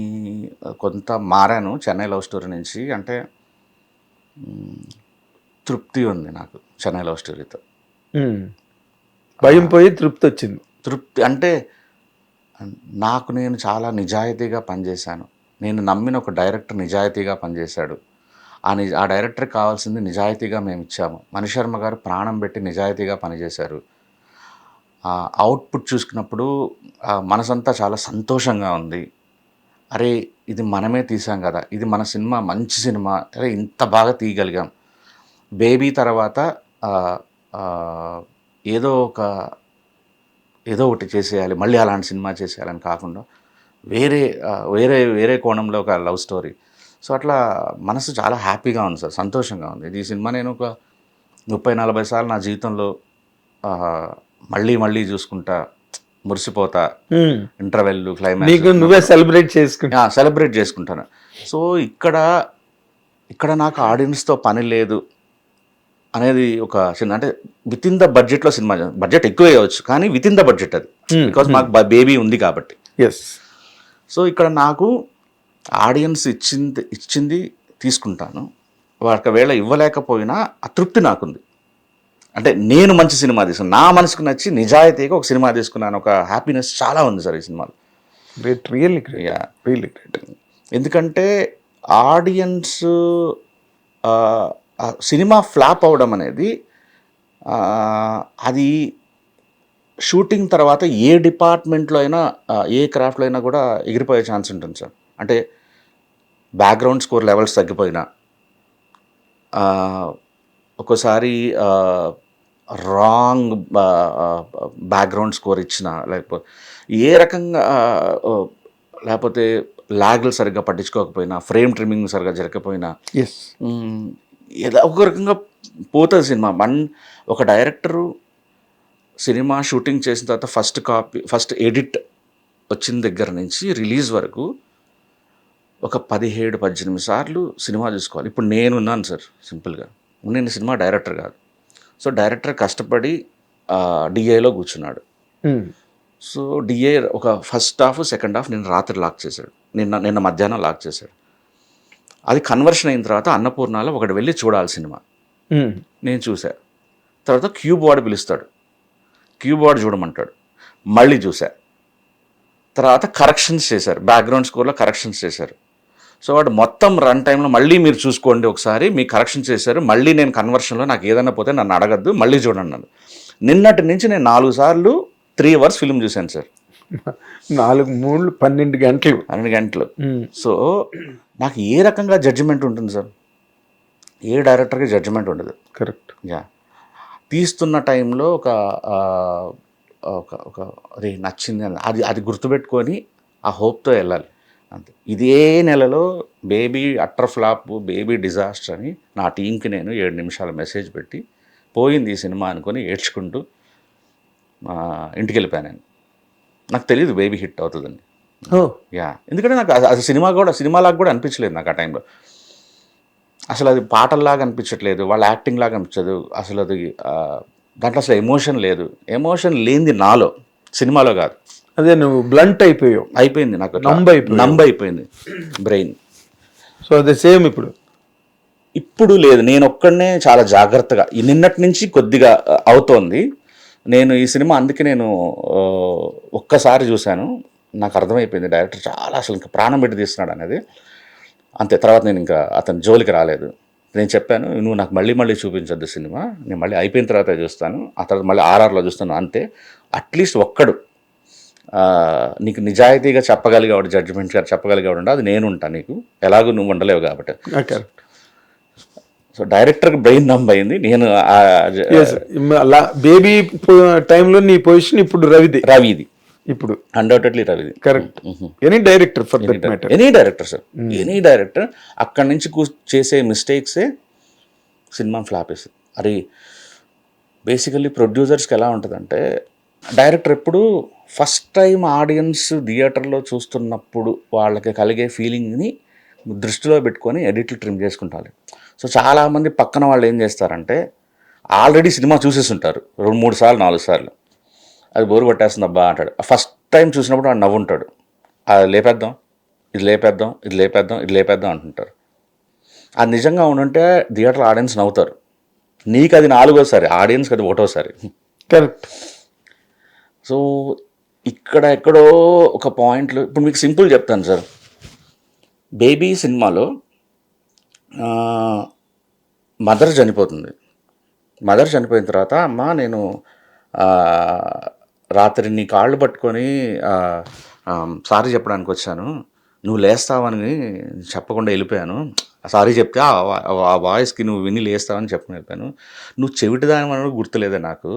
కొంత మారాను చెన్నై లవ్ స్టోరీ నుంచి. అంటే తృప్తి ఉంది నాకు చెన్నై లవ్ స్టోరీతో. భయం పోయి తృప్తి వచ్చింది. తృప్తి అంటే నాకు నేను చాలా నిజాయితీగా పనిచేశాను. నేను నమ్మిన ఒక డైరెక్టర్ నిజాయితీగా పనిచేశాడు. ఆ డైరెక్టర్కి కావాల్సింది నిజాయితీగా మేము ఇచ్చాము. మణిశర్మ గారు ప్రాణం పెట్టి నిజాయితీగా పనిచేశారు. అవుట్పుట్ చూసుకున్నప్పుడు మనసంతా చాలా సంతోషంగా ఉంది. అరే ఇది మనమే తీసాం కదా, ఇది మన సినిమా, మంచి సినిమా, అరే ఇంత బాగా తీయగలిగాం. బేబీ తర్వాత ఏదో ఒకటి చేసేయాలి, మళ్ళీ అలాంటి సినిమా చేసేయాలని కాకుండా వేరే కోణంలో ఒక లవ్ స్టోరీ. సో అట్లా మనసు చాలా హ్యాపీగా ఉంది సార్, సంతోషంగా ఉంది. ఈ సినిమా నేను ఒక 30-40 సార్లు నా జీవితంలో మళ్ళీ చూసుకుంటా, మురిసిపోతా. ఇంటర్వెల్, క్లైమాక్స్ నువ్వే సెలబ్రేట్ చేసుకుంటాను. సో ఇక్కడ నాకు ఆడియన్స్తో పని లేదు అనేది ఒక చిన్న, అంటే విత్ ఇన్ ద బడ్జెట్లో సినిమా. బడ్జెట్ ఎక్కువ వేయవచ్చు కానీ విత్ ఇన్ ద బడ్జెట్ అది, బికాజ్ మాకు బేబీ ఉంది కాబట్టి. ఎస్. సో ఇక్కడ నాకు ఆడియన్స్ ఇచ్చింది తీసుకుంటాను, ఒకవేళ ఇవ్వలేకపోయినా అతృప్తి నాకుంది. అంటే నేను మంచి సినిమా తీసుకున్నాను, నా మనసుకు నచ్చి నిజాయితీగా ఒక సినిమా తీసుకున్నాను, ఒక హ్యాపీనెస్ చాలా ఉంది సార్ ఈ సినిమాలో. Great, really great, really great. ఎందుకంటే ఆడియన్స్ సినిమా ఫ్లాప్ అవడం అనేది అది షూటింగ్ తర్వాత ఏ డిపార్ట్మెంట్లో అయినా ఏ క్రాఫ్ట్లో అయినా కూడా ఎగిరిపోయే ఛాన్స్ ఉంటుంది సార్. అంటే బ్యాక్గ్రౌండ్ స్కోర్ లెవెల్స్ తగ్గిపోయినా, ఒక్కోసారి రాంగ్ బ్యాక్గ్రౌండ్ స్కోర్ ఇచ్చినా, లేకపోతే ఏ రకంగా లేకపోతే లాగ్లు సరిగ్గా పట్టించుకోకపోయినా, ఫ్రేమ్ ట్రిమ్మింగ్ సరిగ్గా జరగకపోయినా, ఏదో ఒక రకంగా పోతుంది సినిమా. ఒక డైరెక్టరు సినిమా షూటింగ్ చేసిన తర్వాత ఫస్ట్ ఎడిట్ వచ్చిన దగ్గర నుంచి రిలీజ్ వరకు ఒక 17-18 సార్లు సినిమా చూసుకోవాలి. ఇప్పుడు నేనున్నాను సార్, సింపుల్గా నేను సినిమా డైరెక్టర్ కాదు. సో డైరెక్టర్ కష్టపడి డిఏలో కూర్చున్నాడు. సో డిఏ ఒక ఫస్ట్ హాఫ్ సెకండ్ హాఫ్ నేను రాత్రి లాక్ చేశాడు, నిన్న మధ్యాహ్నం లాక్ చేశాడు. అది కన్వర్షన్ అయిన తర్వాత అన్నపూర్ణాలో ఒకటి వెళ్ళి చూడాలి సినిమా, నేను చూసా. తర్వాత క్యూబ్ వాడు పిలుస్తాడు, క్యూబ్ వాడు చూడమంటాడు, మళ్ళీ చూసా. తర్వాత కరెక్షన్స్ చేశారు, బ్యాక్గ్రౌండ్ స్కోర్లో కరెక్షన్స్ చేశారు. సో వాడు మొత్తం రన్ టైంలో మళ్ళీ మీరు చూసుకోండి ఒకసారి, మీ కరెక్షన్ చేశారు, మళ్ళీ నేను కన్వర్షన్లో నాకు ఏదైనా పోతే నన్ను అడగద్దు, మళ్ళీ చూడండి అన్నాను. నిన్నటి నుంచి నేను 4 సార్లు 3 అవర్స్ ఫిల్మ్ చూశాను సార్. 12 గంటలు. సో నాకు ఏ రకంగా జడ్జిమెంట్ ఉంటుంది సార్? ఏ డైరెక్టర్కి జడ్జిమెంట్ ఉండదు. కరెక్ట్. తీస్తున్న టైంలో ఒక అరే నచ్చింది అని అది గుర్తుపెట్టుకొని ఆ హోప్తో వెళ్ళాలి అంతే. ఇదే నెలలో baby utter flop, baby disaster అని నా టీంకి నేను 7 నిమిషాల మెసేజ్ పెట్టి పోయింది ఈ సినిమా అనుకొని ఏడ్చుకుంటూ ఇంటికి వెళ్ళిపోయాను నేను. నాకు తెలియదు బేబీ హిట్ అవుతుందని. ఎందుకంటే నాకు అది సినిమాలాగా కూడా అనిపించలేదు నాకు ఆ టైంలో. అసలు అది పాటల్లాగా అనిపించట్లేదు, వాళ్ళ యాక్టింగ్ లాగా అనిపించదు, అసలు అది దాంట్లో అసలు ఎమోషన్ లేదు. ఎమోషన్ లేనిది నాలో, సినిమాలో కాదు. అదే నువ్వు బ్లంట్ అయిపోయింది, నాకు నంబ్ అయిపోయింది బ్రెయిన్. సో అదే సేమ్ ఇప్పుడు లేదు. నేను ఒక్కడనే చాలా జాగ్రత్తగా నిన్నటి నుంచి కొద్దిగా అవుతోంది. నేను ఈ సినిమా అందుకే నేను ఒక్కసారి చూశాను, నాకు అర్థమైపోయింది డైరెక్టర్ చాలా అసలు ఇంకా ప్రాణం పెట్టి తీస్తున్నాడు అనేది. అంతే. తర్వాత నేను ఇంకా అతని జోలికి రాలేదు. నేను చెప్పాను, నువ్వు నాకు మళ్ళీ చూపించొద్దు సినిమా, నేను మళ్ళీ అయిపోయిన తర్వాత చూస్తాను, ఆ తర్వాత మళ్ళీ RRలో చూస్తాను అంతే. అట్లీస్ట్ ఒక్కడు నీకు నిజాయితీగా చెప్పగలిగేవాడు, జడ్జిమెంట్ గారు చెప్పగలిగేవాడు ఉంటే అది నేను ఉంటాను, నీకు ఎలాగో నువ్వు ఉండలేవు కాబట్టి. సో డైరెక్టర్కి బ్రెయిన్ నంబ్ అయింది. నేను బేబీ టైంలో నీ పొజిషన్ ఇప్పుడు రవిది ఇప్పుడు అన్డౌటెడ్లీ రవిది. Correct. Any director for that matter, any director sir, any director అక్కడి నుంచి చేసే మిస్టేక్సే సినిమా ఫ్లాప్ వేస్తుంది. అది బేసికల్లీ ప్రొడ్యూసర్స్కి ఎలా ఉంటుందంటే, డైరెక్టర్ ఎప్పుడు ఫస్ట్ టైం ఆడియన్స్ థియేటర్లో చూస్తున్నప్పుడు వాళ్ళకి కలిగే ఫీలింగ్ని దృష్టిలో పెట్టుకొని ఎడిట్లు ట్రిమ్ చేసుకుంటారు. సో చాలామంది పక్కన వాళ్ళు ఏం చేస్తారంటే, ఆల్రెడీ సినిమా చూసేసి ఉంటారు 2-3 సార్లు 4 సార్లు, అది బోరు కొట్టేస్తుంది అబ్బా అంటాడు. ఫస్ట్ టైం చూసినప్పుడు వాడు నవ్వుంటాడు, అది లేపేద్దాం, ఇది లేపేద్దాం, ఇది లేపేద్దాం, ఇది లేపేద్దాం అంటుంటారు. అది నిజంగా ఉండుంటే థియేటర్ ఆడియన్స్ నవ్వుతారు. నీకు అది 4వసారి, ఆడియన్స్కి అది 1వసారి. కరెక్ట్. సో ఇక్కడ ఎక్కడో ఒక పాయింట్లో, ఇప్పుడు మీకు సింపుల్ చెప్తాను సార్. బేబీ సినిమాలో మదర్ చనిపోతుంది. మదర్ చనిపోయిన తర్వాత, అమ్మ నేను రాత్రి నీ కాళ్ళు పట్టుకొని సారీ చెప్పడానికి వచ్చాను, నువ్వు లేస్తావని చెప్పకుండా వెళ్ళిపోయాను, సారీ చెప్తే ఆ వాయిస్కి నువ్వు విని లేస్తావని చెప్పని వెళ్ళిపోయాను, నువ్వు చెవిటిదాని గుర్తులేదే నాకు,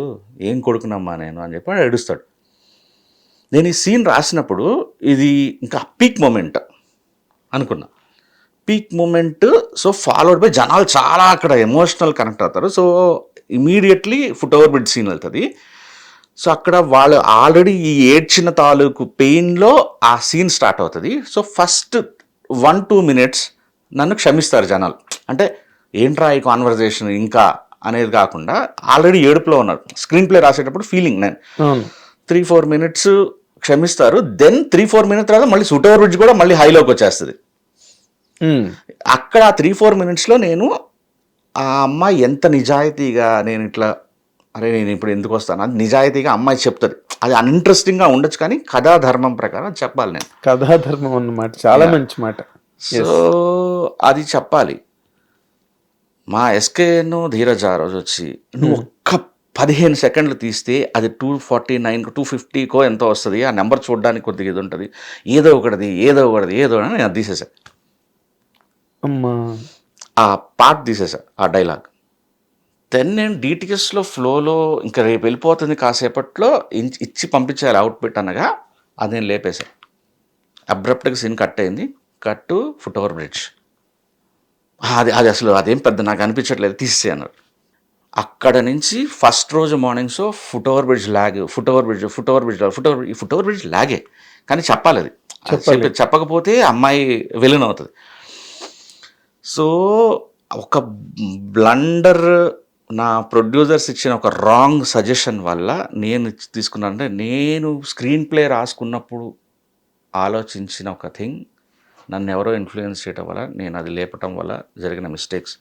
ఏం కొడుకునమ్మా నేను అని చెప్పి ఏడుస్తాడు. నేను ఈ సీన్ రాసినప్పుడు ఇది ఇంకా పీక్ మూమెంట్ అనుకున్నా, peak moment. So followed by జనాలు చాలా అక్కడ ఎమోషనల్ కనెక్ట్ అవుతారు. So immediately foot over bridge scene వెళ్తుంది. సో అక్కడ వాళ్ళు ఆల్రెడీ ఈ ఏడ్చిన తాలూకు పెయిన్లో ఆ సీన్ స్టార్ట్ అవుతుంది. సో ఫస్ట్ 1-2 మినిట్స్ నన్ను క్షమిస్తారు జనాలు. అంటే ఏంట్రా ఈ కాన్వర్జేషన్ ఇంకా అనేది కాకుండా ఆల్రెడీ ఏడుపులో ఉన్నారు. స్క్రీన్ ప్లే రాసేటప్పుడు ఫీలింగ్ నేను 3-4 మినిట్స్ క్షమిస్తారు. దెన్ 3-4 మినిట్స్ తర్వాత మళ్ళీ ఫుట్ ఓవర్ బ్రిడ్జ్ కూడా మళ్ళీ హైలోకి వచ్చేస్తుంది. అక్కడ ఆ 3-4 మినిట్స్లో నేను ఆ అమ్మాయి ఎంత నిజాయితీగా నేను ఇట్లా అరే నేను ఇప్పుడు ఎందుకు వస్తాను అది నిజాయితీగా అమ్మాయి చెప్తుంది. అది అన్ఇంట్రెస్టింగ్గా ఉండొచ్చు కానీ కథా ధర్మం ప్రకారం అది చెప్పాలి నేను. కథాధర్మం అన్నమాట, చాలా మంచి మాట. సో అది చెప్పాలి. మా ఎస్కేను ధీరజ్ ఆ రోజు వచ్చి నువ్వు ఒక్క 15 సెకండ్లు తీస్తే అది 249 250కో ఎంతో వస్తుంది, ఆ నెంబర్ చూడడానికి కొద్దిగా ఇది ఉంటుంది, ఏదో ఒకటిది అని నేను అది తీసేసాను. అమ్మా, ఆ పార్ట్ తీసేసా, ఆ డైలాగ్. దెన్ నేను డిటిఎస్లో ఫ్లోలో ఇంకా రేపు వెళ్ళిపోతుంది కాసేపట్లో ఇచ్చి పంపించాలి అవుట్పుట్ అనగా అది నేను లేపేశా. అబ్రప్ట్గా సీన్ కట్ అయింది. కట్టు ఫుట్ ఓవర్ బ్రిడ్జ్. అది అసలు అదేం పెద్ద నాకు అనిపించట్లేదు, తీసేసే అన్నారు. అక్కడ నుంచి ఫస్ట్ రోజు morning show foot over bridge లాగే, కానీ చెప్పాలి అది. చెప్పకపోతే అమ్మాయి విలన్ అవుతుంది. సో ఒక బ్లండర్ నా ప్రొడ్యూసర్స్ ఇచ్చిన ఒక రాంగ్ సజెషన్ వల్ల నేను తీసుకున్నానంటే, నేను స్క్రీన్ ప్లే రాసుకున్నప్పుడు ఆలోచించిన ఒక థింగ్ నన్ను ఎవరో ఇన్ఫ్లుయెన్స్ చేయటం వల్ల, నేను అది లేపటం వల్ల జరిగిన మిస్టేక్స్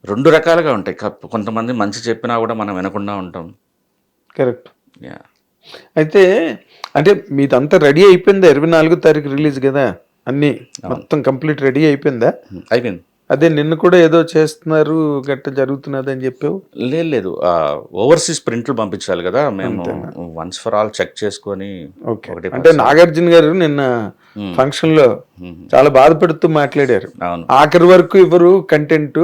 2 రకాలుగా ఉంటాయి. కొంతమంది మంచి చెప్పినా కూడా మనం వినకుండా ఉంటాం. కరెక్ట్. యా, అయితే అంటే మీదంతా రెడీ అయిపోయిందా? 24వ తారీఖు రిలీజ్ కదా, అన్నీ మొత్తం కంప్లీట్ రెడీ అయిపోయిందా? అయిపోయింది. అదే నిన్ను కూడా ఏదో చేస్తున్నారు గట్ట జరుగుతున్నది అని చెప్పావు. లేదు, ఓవర్సీస్ ప్రింట్లు పంపించాలి కదా, మేము వన్స్ ఫర్ ఆల్ చెక్ చేసుకొని. అంటే నాగార్జున గారు నిన్న ఫంక్షన్ లో చాలా బాధపడుతూ మాట్లాడారు. ఆఖరి వరకు ఇవ్వరు కంటెంట్.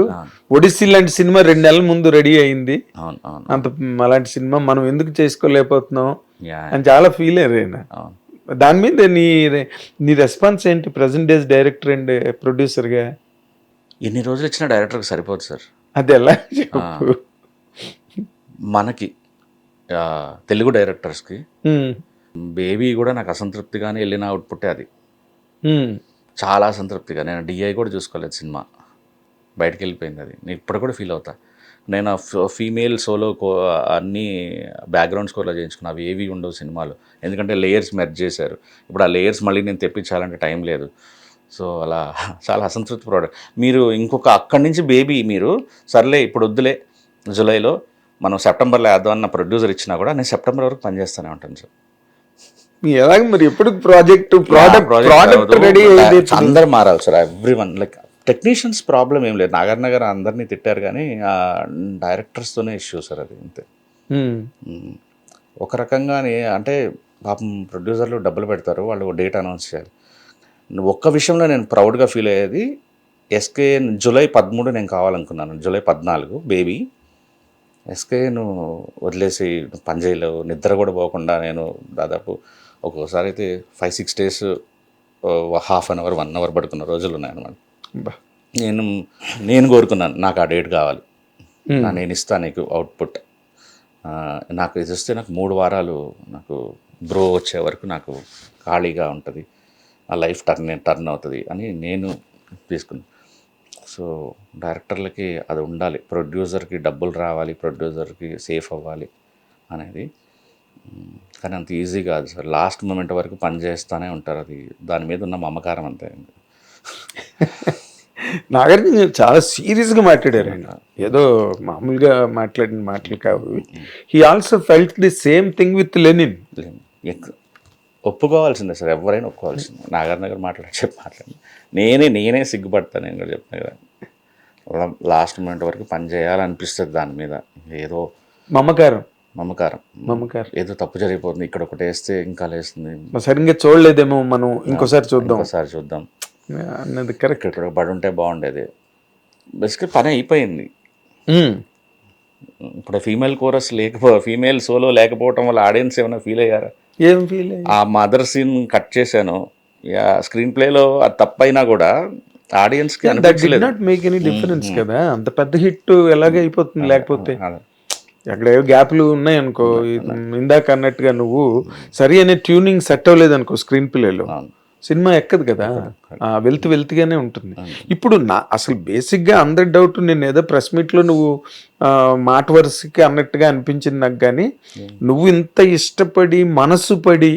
ఒడిస్సీ లాంటి సినిమా 2 నెలల ముందు రెడీ అయింది, అంత అలాంటి సినిమా మనం ఎందుకు చేసుకోలేకపోతున్నాం అని చాలా ఫీల్ అయ్యారు ఆయన. దాని మీద నీ రెస్పాన్స్ ఏంటి present days director and producer గా? ఎన్ని రోజులు ఇచ్చిన డైరెక్టర్కి సరిపోదు సార్. అది ఎలా మనకి తెలుగు డైరెక్టర్స్కి బేబీ కూడా నాకు అసంతృప్తిగానే వెళ్ళిన అవుట్పుట్టే అది. చాలా అసంతృప్తిగా, నేను డిఐ కూడా చూసుకోలేదు, సినిమా బయటకు వెళ్ళిపోయింది. అది నేను ఇప్పుడు కూడా ఫీల్ అవుతా. నేను ఫీమేల్ సోలో అన్నీ బ్యాక్గ్రౌండ్ స్కోర్లో చేయించుకున్నా, అవి ఏవి ఉండవు సినిమాలు, ఎందుకంటే లేయర్స్ మెర్జ్ చేశారు. ఇప్పుడు ఆ లేయర్స్ మళ్ళీ నేను తెప్పించాలంటే టైం లేదు. సో అలా చాలా అసంతృప్తి ప్రోడక్ట్. మీరు ఇంకొక అక్కడి నుంచి బేబీ మీరు సర్లే ఇప్పుడు వద్దులే జూలైలో మనం సెప్టెంబర్లో వేద్దామన్న ప్రొడ్యూసర్ ఇచ్చినా కూడా నేను సెప్టెంబర్ వరకు పనిచేస్తూనే ఉంటాను సార్. ఎలాగ మరి ఎప్పుడు ప్రోడక్ట్ రెడీ? అందరూ మారాలి sir, everyone. Like technicians problem ఏం లేదు, నాగార్జున గారు అందరినీ తిట్టారు కానీ డైరెక్టర్స్తోనే ఇష్యూ సార్ అది, అంతే. ఒక రకంగానే అంటే పాపం ప్రొడ్యూసర్లు డబ్బులు పెడతారు, వాళ్ళు డేట్ అనౌన్స్ చేయాలి. ఒక్క విషయంలో నేను ప్రౌడ్గా ఫీల్ అయ్యేది, ఎస్కే జూలై 13 నేను కావాలనుకున్నాను, జూలై 14 బేబీ. ఎస్కేను వదిలేసి పని చేయలేవు, నిద్ర కూడా పోకుండా నేను దాదాపు ఒక్కోసారి అయితే 5-6 days half an hour 1 hour పడుకున్న రోజులు ఉన్నాయన్నమాట. నేను కోరుకున్నాను నాకు ఆ డేట్ కావాలి, నేను ఇస్తాను నీకు అవుట్పుట్, నాకు ఇది వస్తే నాకు 3 వారాలు నాకు బ్రో వచ్చే వరకు నాకు ఖాళీగా ఉంటుంది, ఆ లైఫ్ టర్న్ అవుతుంది అని నేను తీసుకున్నాను. సో డైరెక్టర్లకి అది ఉండాలి, ప్రొడ్యూసర్కి డబ్బులు రావాలి, ప్రొడ్యూసర్కి సేఫ్ అవ్వాలి అనేది. కానీ అంత ఈజీ కాదు సార్, లాస్ట్ మూమెంట్ వరకు పని చేస్తూనే ఉంటారు, అది దాని మీద ఉన్న మమకారం అంతే. నాగార్జున చాలా సీరియస్గా మాట్లాడారు ఆయన, ఏదో మామూలుగా మాట్లాడిన మాటలు కావు. He also felt the same thing with Lenin. ఒప్పుకోవాల్సిందే సార్, ఎవరైనా ఒప్పుకోవాల్సిందే. నాగార్జున గారు మాట్లాడి నేనే సిగ్గుపడతాను, నేను కూడా చెప్తాను కదా, లాస్ట్ మూమెంట్ వరకు పని చేయాలనిపిస్తుంది దాని మీద, ఏదో మమకారం ఏదో తప్పు జరిగిపోతుంది, ఇక్కడ ఒకటి వేస్తే ఇంకా లేస్తుంది, సరిగ్గా చూడలేదేమో మనం ఇంకోసారి చూద్దాం అన్నది కరెక్ట్. ఇక్కడ పడి ఉంటే బాగుండేది. బేసిక్గా పని అయిపోయింది. ఇప్పుడు ఫీమేల్ సోలో లేకపోవటం వల్ల ఆడియన్స్ ఏమైనా ఫీల్ అయ్యారా? ఏం ఫీల్? ఆ మదర్ సీన్ కట్ చేశాను, స్క్రీన్ ప్లేలో అది తప్పైనా కూడా ఆడియన్స్కి నాట్ మేక్ ఎనీ డిఫరెన్స్ కదా, అంత పెద్ద హిట్ ఎలాగే అయిపోతుంది. లేకపోతే అక్కడ ఏవో గ్యాప్లు ఉన్నాయి అనుకో, ఇందాక అన్నట్టుగా నువ్వు సరి అనే ట్యూనింగ్ సెట్ అవ్వలేదు అనుకో, స్క్రీన్ ప్లేలో సినిమా ఎక్కదు కదా, వెళ్తుగానే ఉంటుంది. ఇప్పుడు అసలు బేసిక్గా అందరి డౌట్, నేను ఏదో ప్రెస్ మీట్లో నువ్వు మాట వరుసకి అన్నట్టుగా అనిపించింది నాకు, కానీ నువ్వు ఇంత ఇష్టపడి మనసు పడి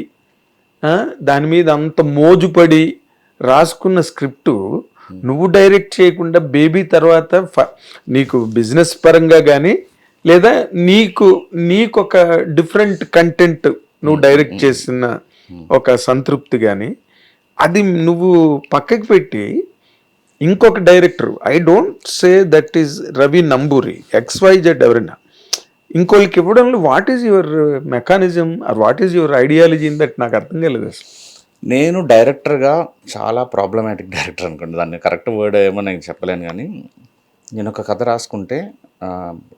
దాని మీద అంత మోజుపడి రాసుకున్న స్క్రిప్టు నువ్వు డైరెక్ట్ చేయకుండా బేబీ తర్వాత నీకు బిజినెస్ పరంగా కానీ లేదా నీకు ఒక డిఫరెంట్ కంటెంట్ నువ్వు డైరెక్ట్ చేసిన ఒక సంతృప్తి కానీ అది నువ్వు పక్కకి పెట్టి ఇంకొక director, I don't say that is Ravi Namburi, XYZ ఎవరైనా ఇంకోళ్ళకి ఇవ్వడంలో what is your mechanism are what is your ideology in that నాకు అర్థం కాలేదు అసలు. నేను డైరెక్టర్గా చాలా ప్రాబ్లమాటిక్ డైరెక్టర్ అనుకోండి, దాన్ని కరెక్ట్ వర్డ్ ఏమో నేను చెప్పలేను. కానీ నేను ఒక కథ రాసుకుంటే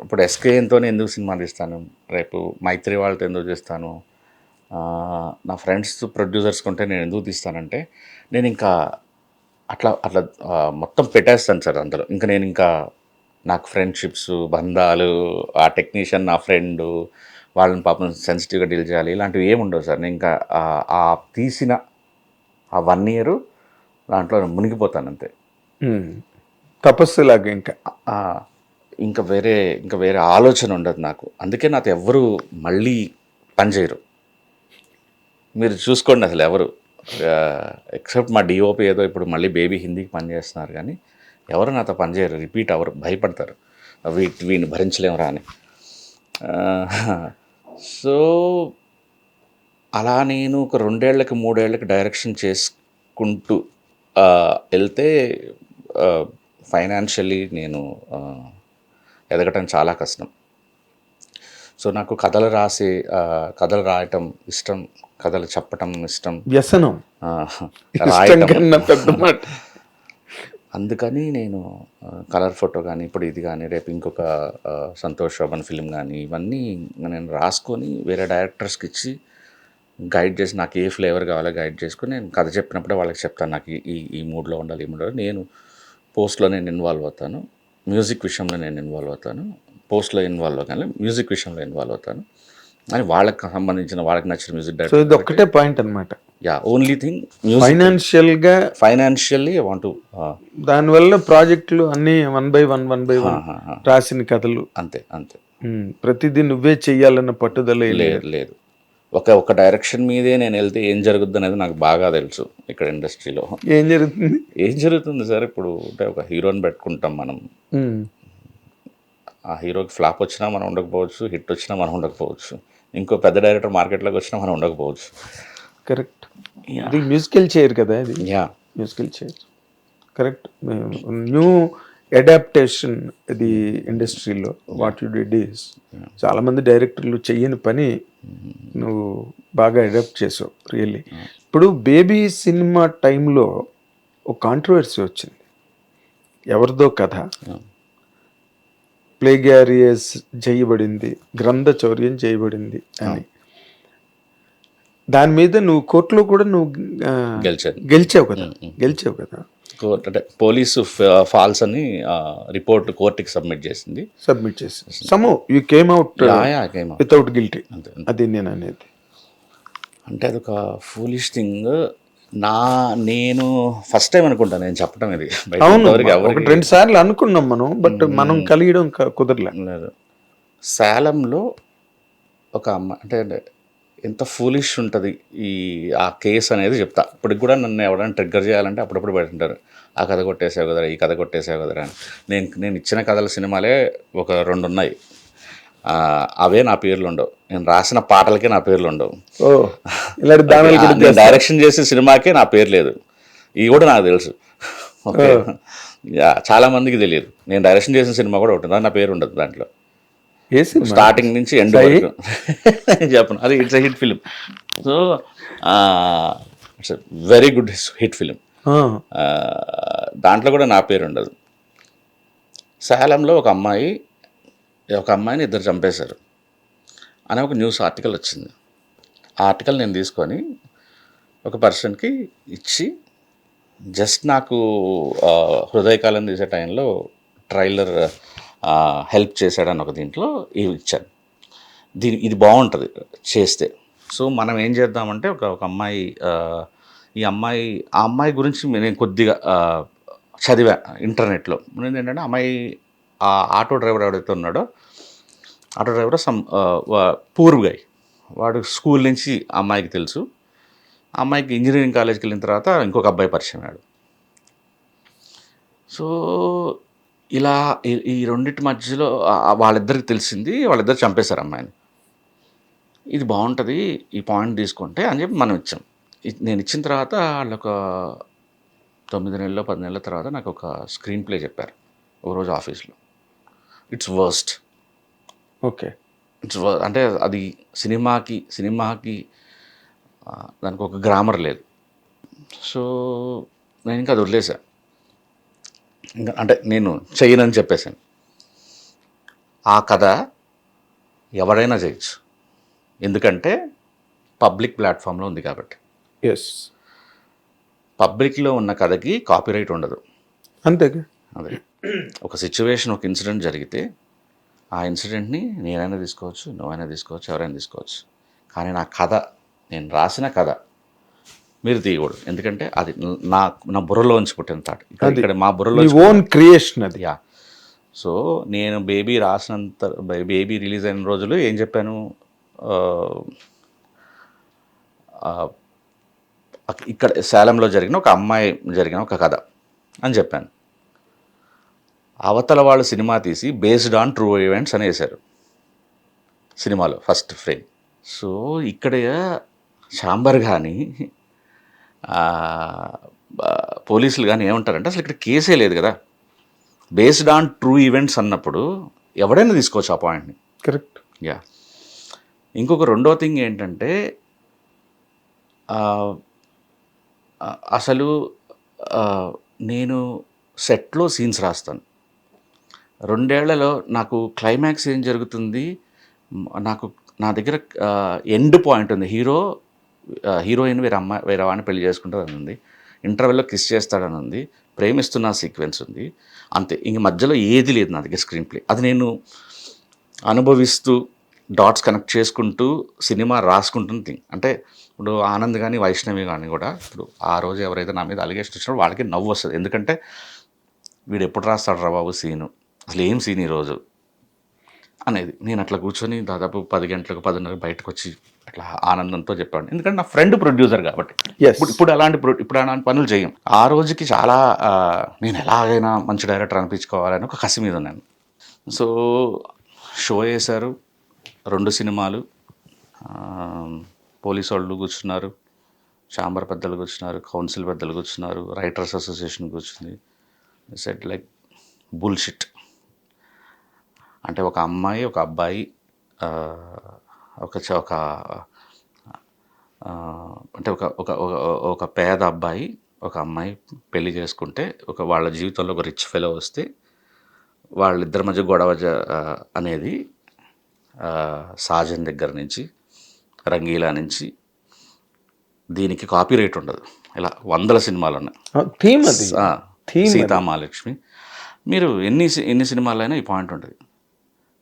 ఇప్పుడు SKNతోనే ఎందుకు సినిమా తీస్తాను, రేపు మైత్రి వాళ్ళతో ఎందుకు చేస్తాను, నా ఫ్రెండ్స్ ప్రొడ్యూసర్స్ కొంటే నేను ఎందుకు తీస్తానంటే నేను ఇంకా అట్లా అట్లా మొత్తం పెట్టేస్తాను సార్ అందులో. ఇంకా నేను ఇంకా నాకు ఫ్రెండ్షిప్స్, బంధాలు, ఆ టెక్నీషియన్ నా ఫ్రెండు, వాళ్ళని పాపం సెన్సిటివ్గా డీల్ చేయాలి, ఇలాంటివి ఏమి ఉండవు సార్. నేను ఇంకా ఆ తీసిన ఆ 1 year దాంట్లో మునిగిపోతాను అంతే. తపస్సులాగా ఇంకా వేరే ఆలోచన ఉండదు నాకు. అందుకే నాతో ఎవరు మళ్ళీ పనిచేయరు. మీరు చూసుకోండి అసలు ఎవరు, ఎక్సెప్ట్ మా DOP ఏదో ఇప్పుడు మళ్ళీ బేబీ హిందీకి పనిచేస్తున్నారు, కానీ ఎవరు నాతో పనిచేయరు, రిపీట్ ఎవరు, భయపడతారు వీడిని భరించలేమురా అని. సో అలా నేను ఒక 2 ఏళ్ళకి 3 ఏళ్ళకి డైరెక్షన్ చేసుకుంటూ వెళ్తే ఫైనాన్షియల్లీ నేను ఎదగటం చాలా కష్టం. సో నాకు కథలు రాయటం ఇష్టం, కథలు చెప్పటం ఇష్టం, వ్యసనం రాయటం. అందుకని నేను కలర్ ఫోటో కానీ ఇప్పుడు ఇది కానీ రేపు ఇంకొక సంతోష్ శోభన్ ఫిల్మ్ కానీ ఇవన్నీ నేను రాసుకొని వేరే డైరెక్టర్స్కి ఇచ్చి గైడ్ చేసి, నాకు ఏ ఫ్లేవర్ కావాలో గైడ్ చేసుకొని నేను కథ చెప్పినప్పుడే వాళ్ళకి చెప్తాను, నాకు ఈ మూడ్లో ఉండాలి, ఈ మూడ్లో. నేను పోస్ట్లో నేను ఇన్వాల్వ్ అవుతాను, మ్యూజిక్ విషయంలో నేను ఇన్వాల్వ్ అవుతాను, పోస్ట్లో ఇన్వాల్వ్ అవ్వగానే మ్యూజిక్ విషయంలో ఇన్వాల్వ్ అవుతాను అని వాళ్ళకి సంబంధించిన వాళ్ళకి నచ్చిన మ్యూజిక్ డైరెక్టర్. ఇది ఒక్కటే పాయింట్ అనమాట. Only thing financially I want to. దానివల్ల ప్రాజెక్టులు అన్ని 1 by 1 రాసిన కథలు అంతే. ప్రతిదీ నువ్వే చెయ్యాలన్న పట్టుదల లేదు. ఒక డైరెక్షన్ మీదే నేను వెళ్తే ఏం జరుగుద్ది అనేది నాకు బాగా తెలుసు. ఇక్కడ ఇండస్ట్రీలో ఏం జరుగుతుంది సార్, ఇప్పుడు అంటే ఒక హీరోని పెట్టుకుంటాం మనం, ఆ హీరోకి ఫ్లాప్ వచ్చినా మనం ఉండకపోవచ్చు, హిట్ వచ్చినా మనం ఉండకపోవచ్చు, ఇంకో పెద్ద డైరెక్టర్ మార్కెట్లోకి వచ్చినా మనం ఉండకపోవచ్చు. కరెక్ట్. ఇది మ్యూజికల్ చైర్ కదా, ఇది musical chair. Correct. New adaptation ఇది ఇండస్ట్రీలో వాట్ యు డిడ్ ఈస్, చాలామంది డైరెక్టర్లు చెయ్యని పని నువ్వు బాగా అడాప్ట్ చేసావు రియల్లీ. ఇప్పుడు బేబీ సినిమా టైంలో ఒక కాంట్రవర్సీ వచ్చింది, ఎవరిదో కథ ప్లేగ్యారియస్ చేయబడింది, గ్రంథ చౌర్యం చేయబడింది అని. దాని మీద నువ్వు కోర్టులో కూడా నువ్వు గెలిచావు కదా. అంటే పోలీసు ఫాల్స్ అని రిపోర్ట్ కోర్టుకి సబ్మిట్ చేసి some you came out without guilty. అది నేను అనేది అంటే అదొక ఫూలిష్ థింగ్. నేను ఫస్ట్ టైం అనుకుంటాను నేను చెప్పడం ఇది. అవును, 1-2 సార్లు అనుకున్నాం మనం కలియడం కుదరలేదు. సేలంలో ఒక అమ్మాయి అంటే ఎంత ఫూలిష్ ఉంటుంది ఆ కేసు అనేది చెప్తా. ఇప్పటికి కూడా నన్ను ఎవరైనా ట్రిగ్గర్ చేయాలంటే అప్పుడప్పుడు పెడుతుంటారు, ఆ కథ కొట్టేసావు కదరా, ఈ కథ కొట్టేసావు కదరా అని. నేను ఇచ్చిన కథల సినిమాలే ఒక 2 ఉన్నాయి, అవే నా పేర్లు ఉండవు. నేను రాసిన పాటలకే నా పేర్లు ఉండవు. డైరెక్షన్ చేసిన సినిమాకే నా పేరు లేదు, ఇవి కూడా నాకు తెలుసు. ఓకే, చాలా మందికి తెలియదు. నేను డైరెక్షన్ చేసిన సినిమా కూడా ఒకటి, నా పేరు ఉండదు దాంట్లో. స్టార్టింగ్ నుంచి ఎండ్ వరకు చెప్పను. అది it's hit film. So it's very good hit film. దాంట్లో కూడా నా పేరు ఉండదు. సేలంలో ఒక అమ్మాయిని 2 చంపేశారు అనే ఒక న్యూస్ ఆర్టికల్ వచ్చింది. ఆ ఆర్టికల్ నేను తీసుకొని ఒక పర్సన్కి ఇచ్చి, జస్ట్ నాకు హృదయకాలం తీసే టైంలో ట్రైలర్ హెల్ప్ చేశాడని ఒక దీంట్లో ఇవి ఇచ్చాను. ఇది బాగుంటుంది చేస్తే. సో మనం ఏం చేద్దామంటే ఒక అమ్మాయి, ఆ అమ్మాయి గురించి నేను కొద్దిగా చదివా ఇంటర్నెట్లో. ఏంటంటే అమ్మాయి ఆ ఆటో డ్రైవర్ ఎవడైతే ఉన్నాడో, పూర్ గై, వాడు స్కూల్ నుంచి అమ్మాయికి తెలుసు, ఆ అమ్మాయికి ఇంజనీరింగ్ కాలేజ్కి వెళ్ళిన తర్వాత ఇంకొక అబ్బాయి పరిచయం అయ్యాడు. సో ఇలా ఈ రెండిటి మధ్యలో వాళ్ళిద్దరికి తెలిసింది, వాళ్ళిద్దరు చంపేశారు అమ్మాయిని. ఇది బాగుంటుంది, ఈ పాయింట్ తీసుకుంటే అని చెప్పి మనం ఇచ్చాం. నేను ఇచ్చిన తర్వాత వాళ్ళొక 9 నెలలో 10 నెలల తర్వాత నాకు ఒక స్క్రీన్ ప్లే చెప్పారు ఒకరోజు ఆఫీస్లో. It's worst. ఓకే. అంటే అది సినిమాకి దానికి ఒక గ్రామర్ లేదు. సో నేను ఇంకా అది వదిలేసా. ఇంకా అంటే నేను చెయ్యనని చెప్పేశాను. ఆ కథ ఎవరైనా చేయొచ్చు, ఎందుకంటే పబ్లిక్ ప్లాట్ఫామ్లో ఉంది కాబట్టి. ఎస్, పబ్లిక్లో ఉన్న కథకి కాపీరైట్ ఉండదు. అంతేగా. అదే ఒక సిచ్యువేషన్, ఒక ఇన్సిడెంట్ జరిగితే ఆ ఇన్సిడెంట్ని నేనైనా తీసుకోవచ్చు, నువ్వైనా తీసుకోవచ్చు, ఎవరైనా తీసుకోవచ్చు. కానీ నా కథ, నేను రాసిన కథ మీరు తీయకూడదు, ఎందుకంటే అది నా బుర్రలోంచి పుట్టిన థాట్. ఇక్కడ మా బుర్రలో ఓన్ క్రియేషన్ అది. యా. సో నేను బేబీ రిలీజ్ అయిన రోజులు ఏం చెప్పాను, ఇక్కడ సేలంలో జరిగిన ఒక అమ్మాయి జరిగిన ఒక కథ అని చెప్పాను. అవతల వాళ్ళు సినిమా తీసి బేస్డ్ ఆన్ ట్రూ ఈవెంట్స్ అని వేశారు సినిమాలో ఫస్ట్ ఫ్రేమ్. సో ఇక్కడ ఛాంబర్ కానీ పోలీసులు కానీ ఏమంటారంటే అసలు ఇక్కడ కేసే లేదు కదా, బేస్డ్ ఆన్ ట్రూ ఈవెంట్స్ అన్నప్పుడు ఎవడైనా తీసుకోవచ్చు ఆ పాయింట్ని. కరెక్ట్. యా. ఇంకొక రెండో థింగ్ ఏంటంటే అసలు నేను సెట్లో సీన్స్ రాస్తాను. 2 ఏళ్లలో నాకు క్లైమాక్స్ ఏం జరుగుతుంది, నా దగ్గర ఎండ్ పాయింట్ ఉంది. హీరోయిన్ వేరే వాడిని పెళ్లి చేసుకుంటారని ఉంది, ఇంటర్వెల్లో కిస్ చేస్తాడని ఉంది, ప్రేమిస్తున్న సీక్వెన్స్ ఉంది, అంతే. ఇంక మధ్యలో ఏది లేదు నా దగ్గర స్క్రీన్ ప్లే. అది నేను అనుభవిస్తూ డాట్స్ కనెక్ట్ చేసుకుంటూ సినిమా రాసుకుంటున్న థింగ్. అంటే ఇప్పుడు ఆనంద్ కానీ వైష్ణవి కానీ కూడా ఇప్పుడు ఆ రోజు ఎవరైతే నా మీద అలిగేషన్ వచ్చినప్పుడు వాళ్ళకి నవ్వు వస్తుంది, ఎందుకంటే వీడు ఎప్పుడు రాస్తాడు రా బాబు సీను, అసలు ఏం సీన్ ఈరోజు అనేది. నేను అట్లా కూర్చొని దాదాపు 10 గంటలకు 10:30 బయటకు వచ్చి అట్లా ఆనందంతో చెప్పాను, ఎందుకంటే నా ఫ్రెండ్ ప్రొడ్యూసర్ కాబట్టి. ఇప్పుడు అలాంటి పనులు చేయం. ఆ రోజుకి చాలా నేను ఎలాగైనా మంచి డైరెక్టర్ అనిపించుకోవాలని ఒక కసి మీద ఉన్నాను. సో షో వేశారు, 2 సినిమాలు, పోలీసు వాళ్ళు కూర్చున్నారు, ఛాంబర్ పెద్దలు కూర్చున్నారు, కౌన్సిల్ పెద్దలు కూర్చున్నారు, రైటర్స్ అసోసియేషన్ కూర్చుంది. Set like bullshit. అంటే ఒక అమ్మాయి ఒక అబ్బాయి అంటే ఒక పేద అబ్బాయి ఒక అమ్మాయి పెళ్లి చేసుకుంటే వాళ్ళ జీవితంలో ఒక రిచ్ ఫెలో వస్తే వాళ్ళిద్దరి మధ్య గొడవ అనేది సాజన్ దగ్గర నుంచి రంగీలా నుంచి దీనికి కాపీరైట్ ఉండదు. ఇలా 100 సినిమాలు ఉన్నాయి. సీతామహాలక్ష్మి, మీరు ఎన్ని సినిమాలైనా ఈ పాయింట్ ఉంటుంది.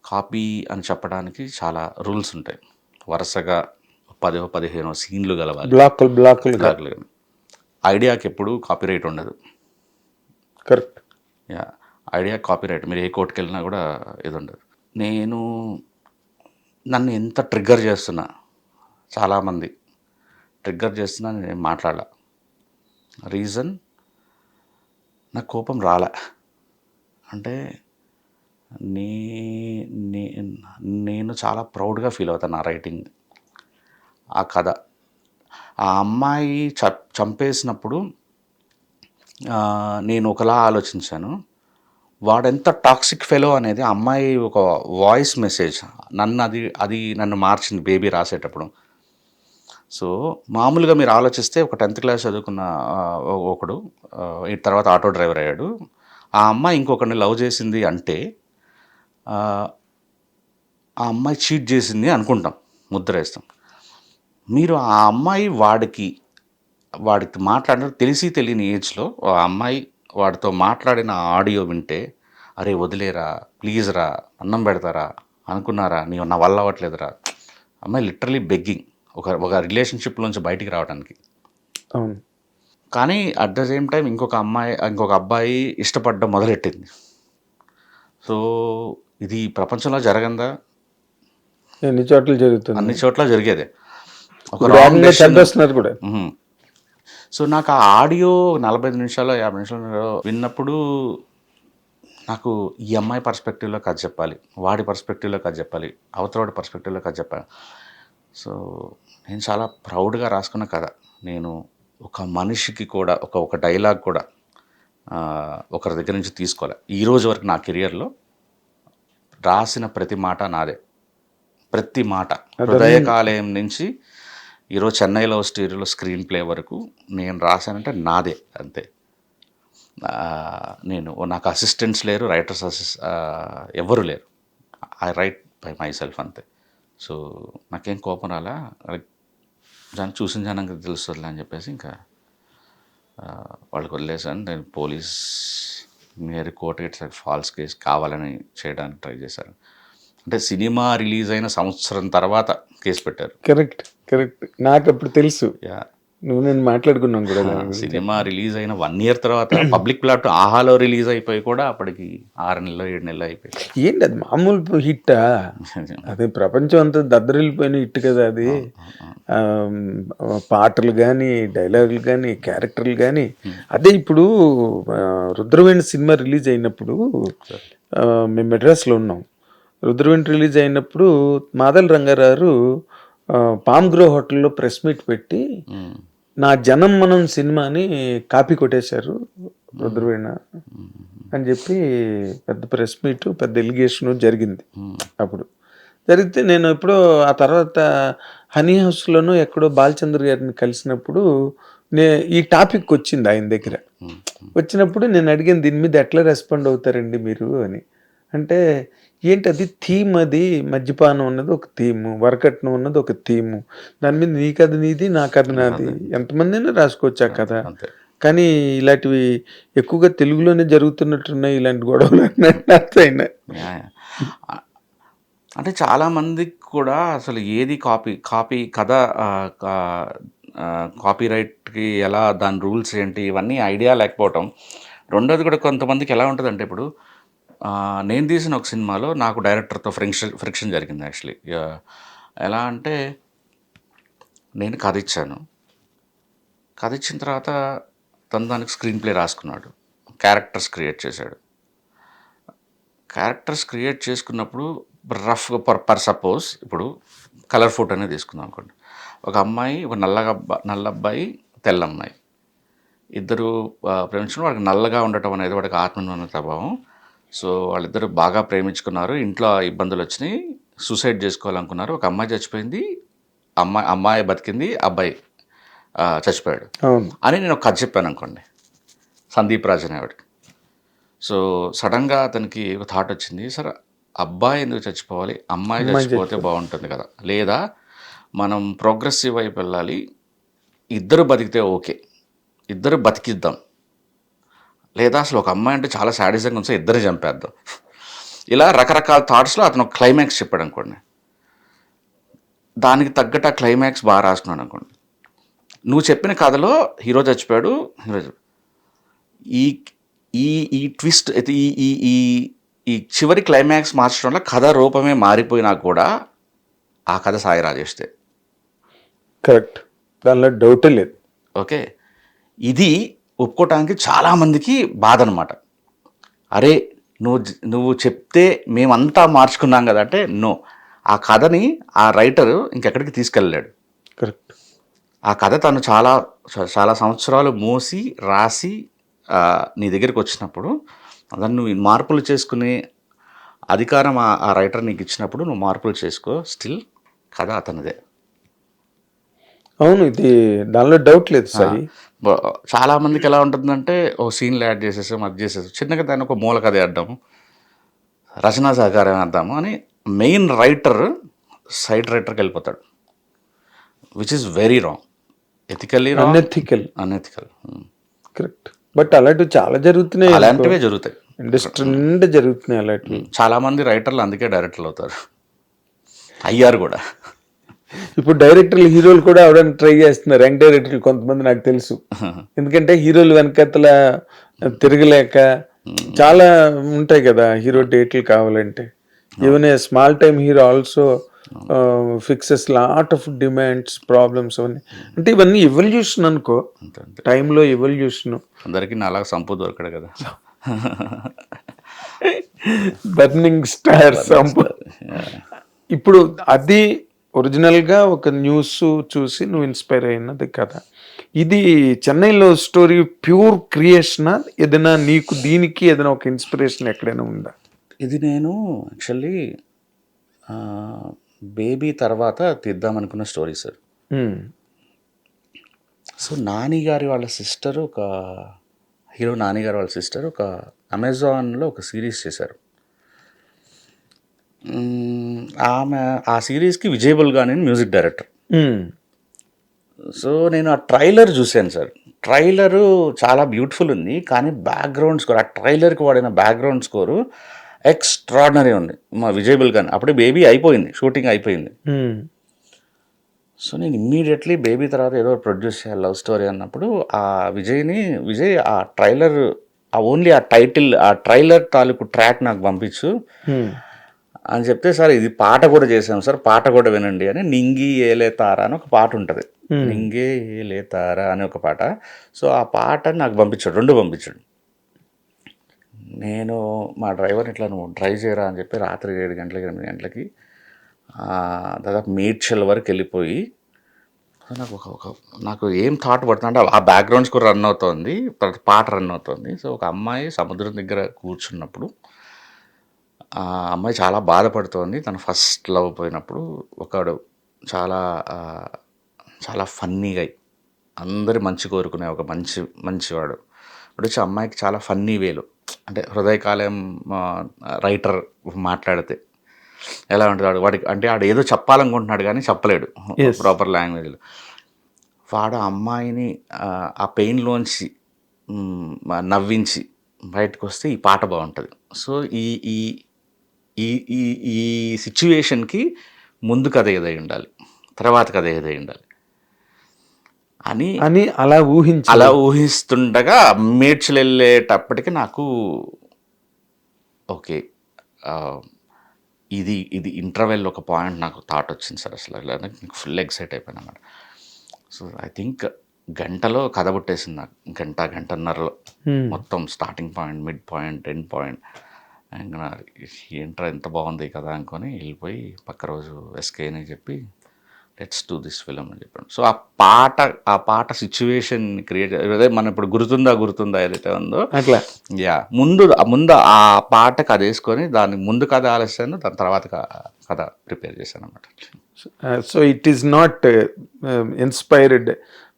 కాపీ అని చెప్పడానికి చాలా రూల్స్ ఉంటాయి. వరుసగా 10-15 సీన్లు గలవాలి, బ్లాక్లు. ఐడియాకి ఎప్పుడు కాపీరైట్ ఉండదు. కరెక్ట్. Yeah, idea copyright. మీరు ఏ కోర్టుకి వెళ్ళినా కూడా ఇది ఉండదు. నన్ను ఎంత ట్రిగ్గర్ చేస్తున్నా, చాలామంది ట్రిగ్గర్ చేస్తున్నా, నేను మాట్లాడాల. రీజన్, నాకు కోపం రాలే. అంటే నేను చాలా ప్రౌడ్గా ఫీల్ అవుతాను నా రైటింగ్. ఆ కథ, ఆ అమ్మాయి చంపేసినప్పుడు నేను ఒకలా ఆలోచించాను. వాడెంత టాక్సిక్ ఫెలో అనేది ఆ అమ్మాయి ఒక వాయిస్ మెసేజ్ నన్ను మార్చింది బేబీ రాసేటప్పుడు. సో మామూలుగా మీరు ఆలోచిస్తే ఒక 10th క్లాస్ చదువుకున్న ఒకడు తర్వాత ఆటో డ్రైవర్ అయ్యాడు, ఆ అమ్మాయి ఇంకొకరిని లవ్ చేసింది అంటే ఆ అమ్మాయి చీట్ చేసింది అనుకుంటాం, ముద్ర వేస్తాం. మీరు ఆ అమ్మాయి వాడికి మాట్లాడిన తెలియని ఏజ్లో ఆ అమ్మాయి వాడితో మాట్లాడిన ఆడియో వింటే, అరే వదిలేరా, ప్లీజ్ రా, అన్నం పెడతారా, అనుకున్నారా, నీవు నా వల్ల అవ్వట్లేదురా. అమ్మాయి లిటరలీ బెగ్గింగ్ ఒక రిలేషన్షిప్లోంచి బయటికి రావడానికి. అవును. కానీ అట్ ద సేమ్ టైం ఇంకొక అబ్బాయి ఇష్టపడడం మొదలెట్టింది. సో ఇది ప్రపంచంలో జరగందా? అన్ని చోట్ల జరుగుతుంది. అన్ని చోట్ల జరిగేదే. ఒక రాంగ్ డెసిషన్. చంపేస్తున్నారు కూడా. సో నాకు ఆ ఆడియో 45 నిమిషాలు 50 నిమిషాలు విన్నప్పుడు నాకు ఈ అమ్మాయి పర్స్పెక్టివ్లో కథ చెప్పాలి, వాడి పర్స్పెక్టివ్లో కథ చెప్పాలి, అవతలవాడి పర్స్పెక్టివ్లో కథ చెప్పాలి. సో నేను చాలా ప్రౌడ్గా రాసుకున్న కథ. నేను ఒక మనిషికి కూడా ఒక డైలాగ్ కూడా ఒకరి దగ్గర నుంచి తీసుకోలే. ఈ రోజు వరకు నా కెరియర్లో రాసిన ప్రతి మాట నాదే. ప్రతి మాట హృదయకాలయం నుంచి ఈరోజు చెన్నైలో స్టూడియోలో స్క్రీన్ ప్లే వరకు నేను రాశానంటే నాదే అంతే. నేను నాకు అసిస్టెంట్స్ లేరు, రైటర్స్ ఎవరు లేరు. I right by my self అంతే. సో నాకేం కోపం రాలా, దాన్ని చూసిన జనానికి తెలుస్తుంది అని చెప్పేసి ఇంకా వాళ్ళకి వదిలేసాను. నేను పోలీస్ మీరు కోర్టు ఇట్స్ ఫాల్స్ కేసు కావాలని చేయడానికి ట్రై చేశాను. అంటే సినిమా రిలీజ్ అయిన సంవత్సరం తర్వాత కేసు పెట్టారు. కరెక్ట్ కరెక్ట్, నాకు అప్పుడు తెలుసు. నువ్వు నేను మాట్లాడుకున్నాం కూడా. సినిమా రిలీజ్ అయిన 1 year తర్వాత పబ్లిక్ ప్లాట్ ఆహాలో రిలీజ్ అయిపోయి కూడా అప్పటికి 6 నెలలు 7 నెలలు అయిపోయి. ఏంటి అది మామూలు హిట్టా? అది ప్రపంచం అంతా దద్దరిల్లిపోయిన హిట్ కదా అది. పాటలు కానీ, డైలాగులు కానీ, క్యారెక్టర్లు కానీ. అదే ఇప్పుడు రుద్రవేణి సినిమా రిలీజ్ అయినప్పుడు మేము మెడ్రాస్లో ఉన్నాం. రుద్రవేణి రిలీజ్ అయినప్పుడు మాదల రంగారావు పామ్ గ్రో హోటల్లో ప్రెస్ మీట్ పెట్టి నా జనం మనం సినిమాని కాపీ కొట్టేశారు రుద్రవేణ అని చెప్పి పెద్ద ప్రెస్ మీట్, పెద్ద ఎలిగేషన్ జరిగింది. అప్పుడు జరిగితే నేను ఎప్పుడో ఆ తర్వాత హనీ హౌస్లోనూ ఎక్కడో బాలచంద్ర గారిని కలిసినప్పుడు ఈ టాపిక్ వచ్చింది ఆయన దగ్గర. వచ్చినప్పుడు నేను అడిగాను, దీని మీద ఎట్లా రెస్పాండ్ అవుతారండి మీరు అని. అంటే ఏంటి అది థీమ్, అది మద్యపానం ఉన్నది ఒక థీము, వరకట్నం ఉన్నది ఒక థీము, దాని మీద నీ కథ నీది నా కథ నాది, ఎంతమంది అయినా రాసుకోవచ్చు ఆ కథ. కానీ ఇలాంటివి ఎక్కువగా తెలుగులోనే జరుగుతున్నట్టున్నాయి ఇలాంటి గొడవలు అన్నట్టు అయినా. అంటే చాలామందికి కూడా అసలు ఏది కాపీ కథ, కాపీ రైట్కి ఎలా దాని రూల్స్ ఏంటి ఇవన్నీ ఐడియా లేకపోవటం. రెండోది కూడా కొంతమందికి ఎలా ఉంటుందంటే, ఇప్పుడు నేను తీసిన ఒక సినిమాలో నాకు డైరెక్టర్తో ఫ్రిక్షన్ జరిగింది యాక్చువల్లీ. ఎలా అంటే, నేను కథ ఇచ్చాను, కథ ఇచ్చిన తర్వాత తను దానికి స్క్రీన్ ప్లే రాసుకున్నాడు, క్యారెక్టర్స్ క్రియేట్ చేశాడు. క్యారెక్టర్స్ క్రియేట్ చేసుకున్నప్పుడు రఫ్గా పర్ సపోజ్ ఇప్పుడు కలర్ ఫోటో అనేది తీసుకుందాం అనుకోండి. ఒక అమ్మాయి, ఒక నల్ల అబ్బాయి, తెల్ల అమ్మాయి, ఇద్దరు ప్రేమించుకుని వాడికి నల్లగా ఉండటం అనేది వాడికి ఆత్మన్యూనత ప్రభావం. సో వాళ్ళిద్దరు బాగా ప్రేమించుకున్నారు, ఇంట్లో ఇబ్బందులు వచ్చినాయి, సూసైడ్ చేసుకోవాలనుకున్నారు. ఒక అమ్మాయి చచ్చిపోయింది, అమ్మాయి బతికింది, అబ్బాయి చచ్చిపోయాడు అని నేను ఒక కథ చెప్పాను అనుకోండి, సందీప్ రాజ్ అనేవాడికి. సో సడన్గా అతనికి ఒక థాట్ వచ్చింది, సరే అబ్బాయి ఎందుకు చచ్చిపోవాలి, అమ్మాయి చచ్చిపోతే బాగుంటుంది కదా, లేదా మనం ప్రోగ్రెసివ్ వైపు వెళ్ళాలి, ఇద్దరు బతికితే ఓకే, ఇద్దరు బతికిద్దాం, లేదా అసలు ఒక అమ్మాయి అంటే చాలా సాడిజంగా ఉంది, ఇద్దరు చంపేద్దాం. ఇలా రకరకాల థాట్స్లో అతను ఒక క్లైమాక్స్ చెప్పాడు అనుకోండి. దానికి తగ్గట్టు ఆ క్లైమాక్స్ బాగా రాసుకున్నాడు అనుకోండి. నువ్వు చెప్పిన కథలో హీరో చచ్చిపోయాడు, ఈ ఈ ఈ ట్విస్ట్ అయితే ఈ చివరి క్లైమాక్స్ మార్చడం వల్ల కథ రూపమే మారిపోయినా కూడా ఆ కథ సాయి రాజేష్దే. కరెక్ట్, దానిలో డౌటే లేదు. ఓకే, ఇది ఒప్పుకోవటానికి చాలామందికి బాధ అనమాట. అరే నువ్వు చెప్తే మేమంతా మార్చుకున్నాం కదా అంటే, నో, ఆ కథని ఆ రైటర్ ఇంకెక్కడికి తీసుకెళ్ళలేడు. కరెక్ట్, ఆ కథ తను చాలా చాలా సంవత్సరాలు మోసి రాసి నీ దగ్గరికి వచ్చినప్పుడు దాన్ని నువ్వు మార్పులు చేసుకునే అధికారం ఆ రైటర్ నీకు ఇచ్చినప్పుడు నువ్వు మార్పులు చేసుకో, స్టిల్ కథ అతనిదే. అవును, ఇది దానిలో డౌట్ లేదు సాయి. చాలామందికి ఎలా ఉంటుందంటే, ఓ సీన్లు యాడ్ చేసేసాం, అది చేసేసాం, చిన్నగా దాన్ని ఒక మూల కథ వేద్దాము, రచనా సహకారం వేద్దాము అని మెయిన్ రైటర్ సైడ్ రైటర్కి వెళ్ళిపోతాడు, which is very wrong, ethically unethical. Correct, but అలాంటివి చాలా జరుగుతున్నాయి, అలాంటివే జరుగుతాయి, ఇండస్ట్రీ నిండా జరుగుతున్నాయి అలాంటివి. చాలామంది రైటర్లు అందుకే డైరెక్టర్లు అవుతారు, అయ్యారు కూడా. ఇప్పుడు డైరెక్టర్లు హీరోలు కూడా అవడానికి ట్రై చేస్తున్నారు, యంగ్ డైరెక్టర్లు కొంతమంది నాకు తెలుసు. ఎందుకంటే హీరోలు వెనకతల తిరగలేక చాలా ఉంటాయి కదా హీరో డేట్లు కావాలంటే. Even a small time hero also fixes lot of demands, problems అవన్నీ. అంటే ఇవన్నీ ఎవల్యూషన్ అనుకో, అంతే అంతే. టైంలో ఎవల్యూషన్. అందరికీ నాలాగా సంపు దొరకడు కదా. Burning star Sampu. ఇప్పుడు అది ఒరిజినల్గా ఒక న్యూస్ చూసి నువ్వు ఇన్స్పైర్ అయినది కదా. ఇది చెన్నైలో స్టోరీ ప్యూర్ క్రియేషనా, ఏదైనా నీకు దీనికి ఏదైనా ఒక ఇన్స్పిరేషన్ ఎక్కడైనా ఉందా? ఇది నేను యాక్చువల్లీ బేబీ తర్వాత తీద్దామనుకున్న స్టోరీ సార్. సో నాని గారి వాళ్ళ సిస్టర్, ఒక హీరో నాని గారి వాళ్ళ సిస్టర్ ఒక అమెజాన్లో ఒక సిరీస్ చేశారు. ఆమె ఆ సిరీస్కి విజయబుల్ గానే మ్యూజిక్ డైరెక్టర్. సో నేను ఆ ట్రైలర్ చూశాను సార్. ట్రైలరు చాలా బ్యూటిఫుల్ ఉంది, కానీ బ్యాక్గ్రౌండ్ స్కోర్, ఆ ట్రైలర్కి వాడిన బ్యాక్గ్రౌండ్ స్కోరు ఎక్స్ట్రాడినరీ ఉంది మా విజయబుల్ గానే. అప్పుడే బేబీ అయిపోయింది, షూటింగ్ అయిపోయింది. సో నేను ఇమ్మీడియట్లీ బేబీ తర్వాత ఏదో ప్రొడ్యూస్ చేయాలి లవ్ స్టోరీ అన్నప్పుడు ఆ విజయ్ ఆ ట్రైలర్, ఆ ఓన్లీ ఆ టైటిల్, ఆ ట్రైలర్ తాలూకు ట్రాక్ నాకు పంపించు అని చెప్తే, సార్ ఇది పాట కూడా చేసాం సార్, పాట కూడా వినండి అని. నింగి ఏలే తారా అని ఒక పాట ఉంటుంది, నింగే ఏలే తారా అని ఒక పాట. సో ఆ పాట నాకు పంపించాడు, 2 పంపించాడు. నేను మా డ్రైవర్ని ఇట్లా నువ్వు డ్రైవ్ చేయరా అని చెప్పి రాత్రి 7 గంటలకి 8 గంటలకి దాదాపు మేడ్చల్ వరకు వెళ్ళిపోయి, నాకు ఏం థాట్ పడుతుందంటే ఆ బ్యాక్గ్రౌండ్ స్కోర్ రన్ అవుతుంది, పాట రన్ అవుతుంది. సో ఒక అమ్మాయి సముద్రం దగ్గర కూర్చున్నప్పుడు ఆ అమ్మాయి చాలా బాధపడుతోంది. తన ఫస్ట్ లవ్ పోయినప్పుడు ఒకడు చాలా చాలా ఫన్నీగా, అందరి మంచి కోరుకునే ఒక మంచివాడు వచ్చి అమ్మాయికి చాలా ఫన్నీ వేలు, అంటే హృదయకాలం రైటర్ మాట్లాడితే ఎలా ఉంటుంది వాడికి, అంటే వాడు ఏదో చెప్పాలనుకుంటున్నాడు కానీ చెప్పలేడు ప్రాపర్ లాంగ్వేజ్లో. వాడు అమ్మాయిని ఆ పెయిన్లోంచి నవ్వించి బయటకు వస్తే ఈ పాట బాగుంటుంది. సో ఈ ఈ ఈ ఈ ఈ సిచ్యువేషన్కి ముందు కథ ఏదై ఉండాలి, తర్వాత కథ ఏదై ఉండాలి అని అలా ఊహిస్తుండగా మేడ్చల్ వెళ్ళేటప్పటికి నాకు ఓకే, ఇది ఇంటర్వెల్ ఒక పాయింట్ నాకు థాట్ వచ్చింది సార్. అసలు ఫుల్ ఎక్సైట్ అయిపోయాను అన్నమాట. సో ఐ థింక్ గంటలో కథ పుట్టేసింది నాకు, గంటన్నరలో మొత్తం starting point, mid point, end point. ఇంకా ఏంట్రా ఎంత బాగుంది కదా అనుకొని వెళ్ళిపోయి పక్క రోజు ఎస్కే అని చెప్పి లెట్స్ డూ దిస్ ఫిలిం అని చెప్పాను. సో ఆ పాట సిచ్యువేషన్ క్రియేట్, అదే మనం ఇప్పుడు గుర్తుందా ఏదైతే ఉందో అట్లా ముందు ఆ పాటకు అది వేసుకొని దాన్ని ముందు కథ ఆలస్యాను, దాని తర్వాత కథ ప్రిపేర్ చేశాను అనమాట. So it is not inspired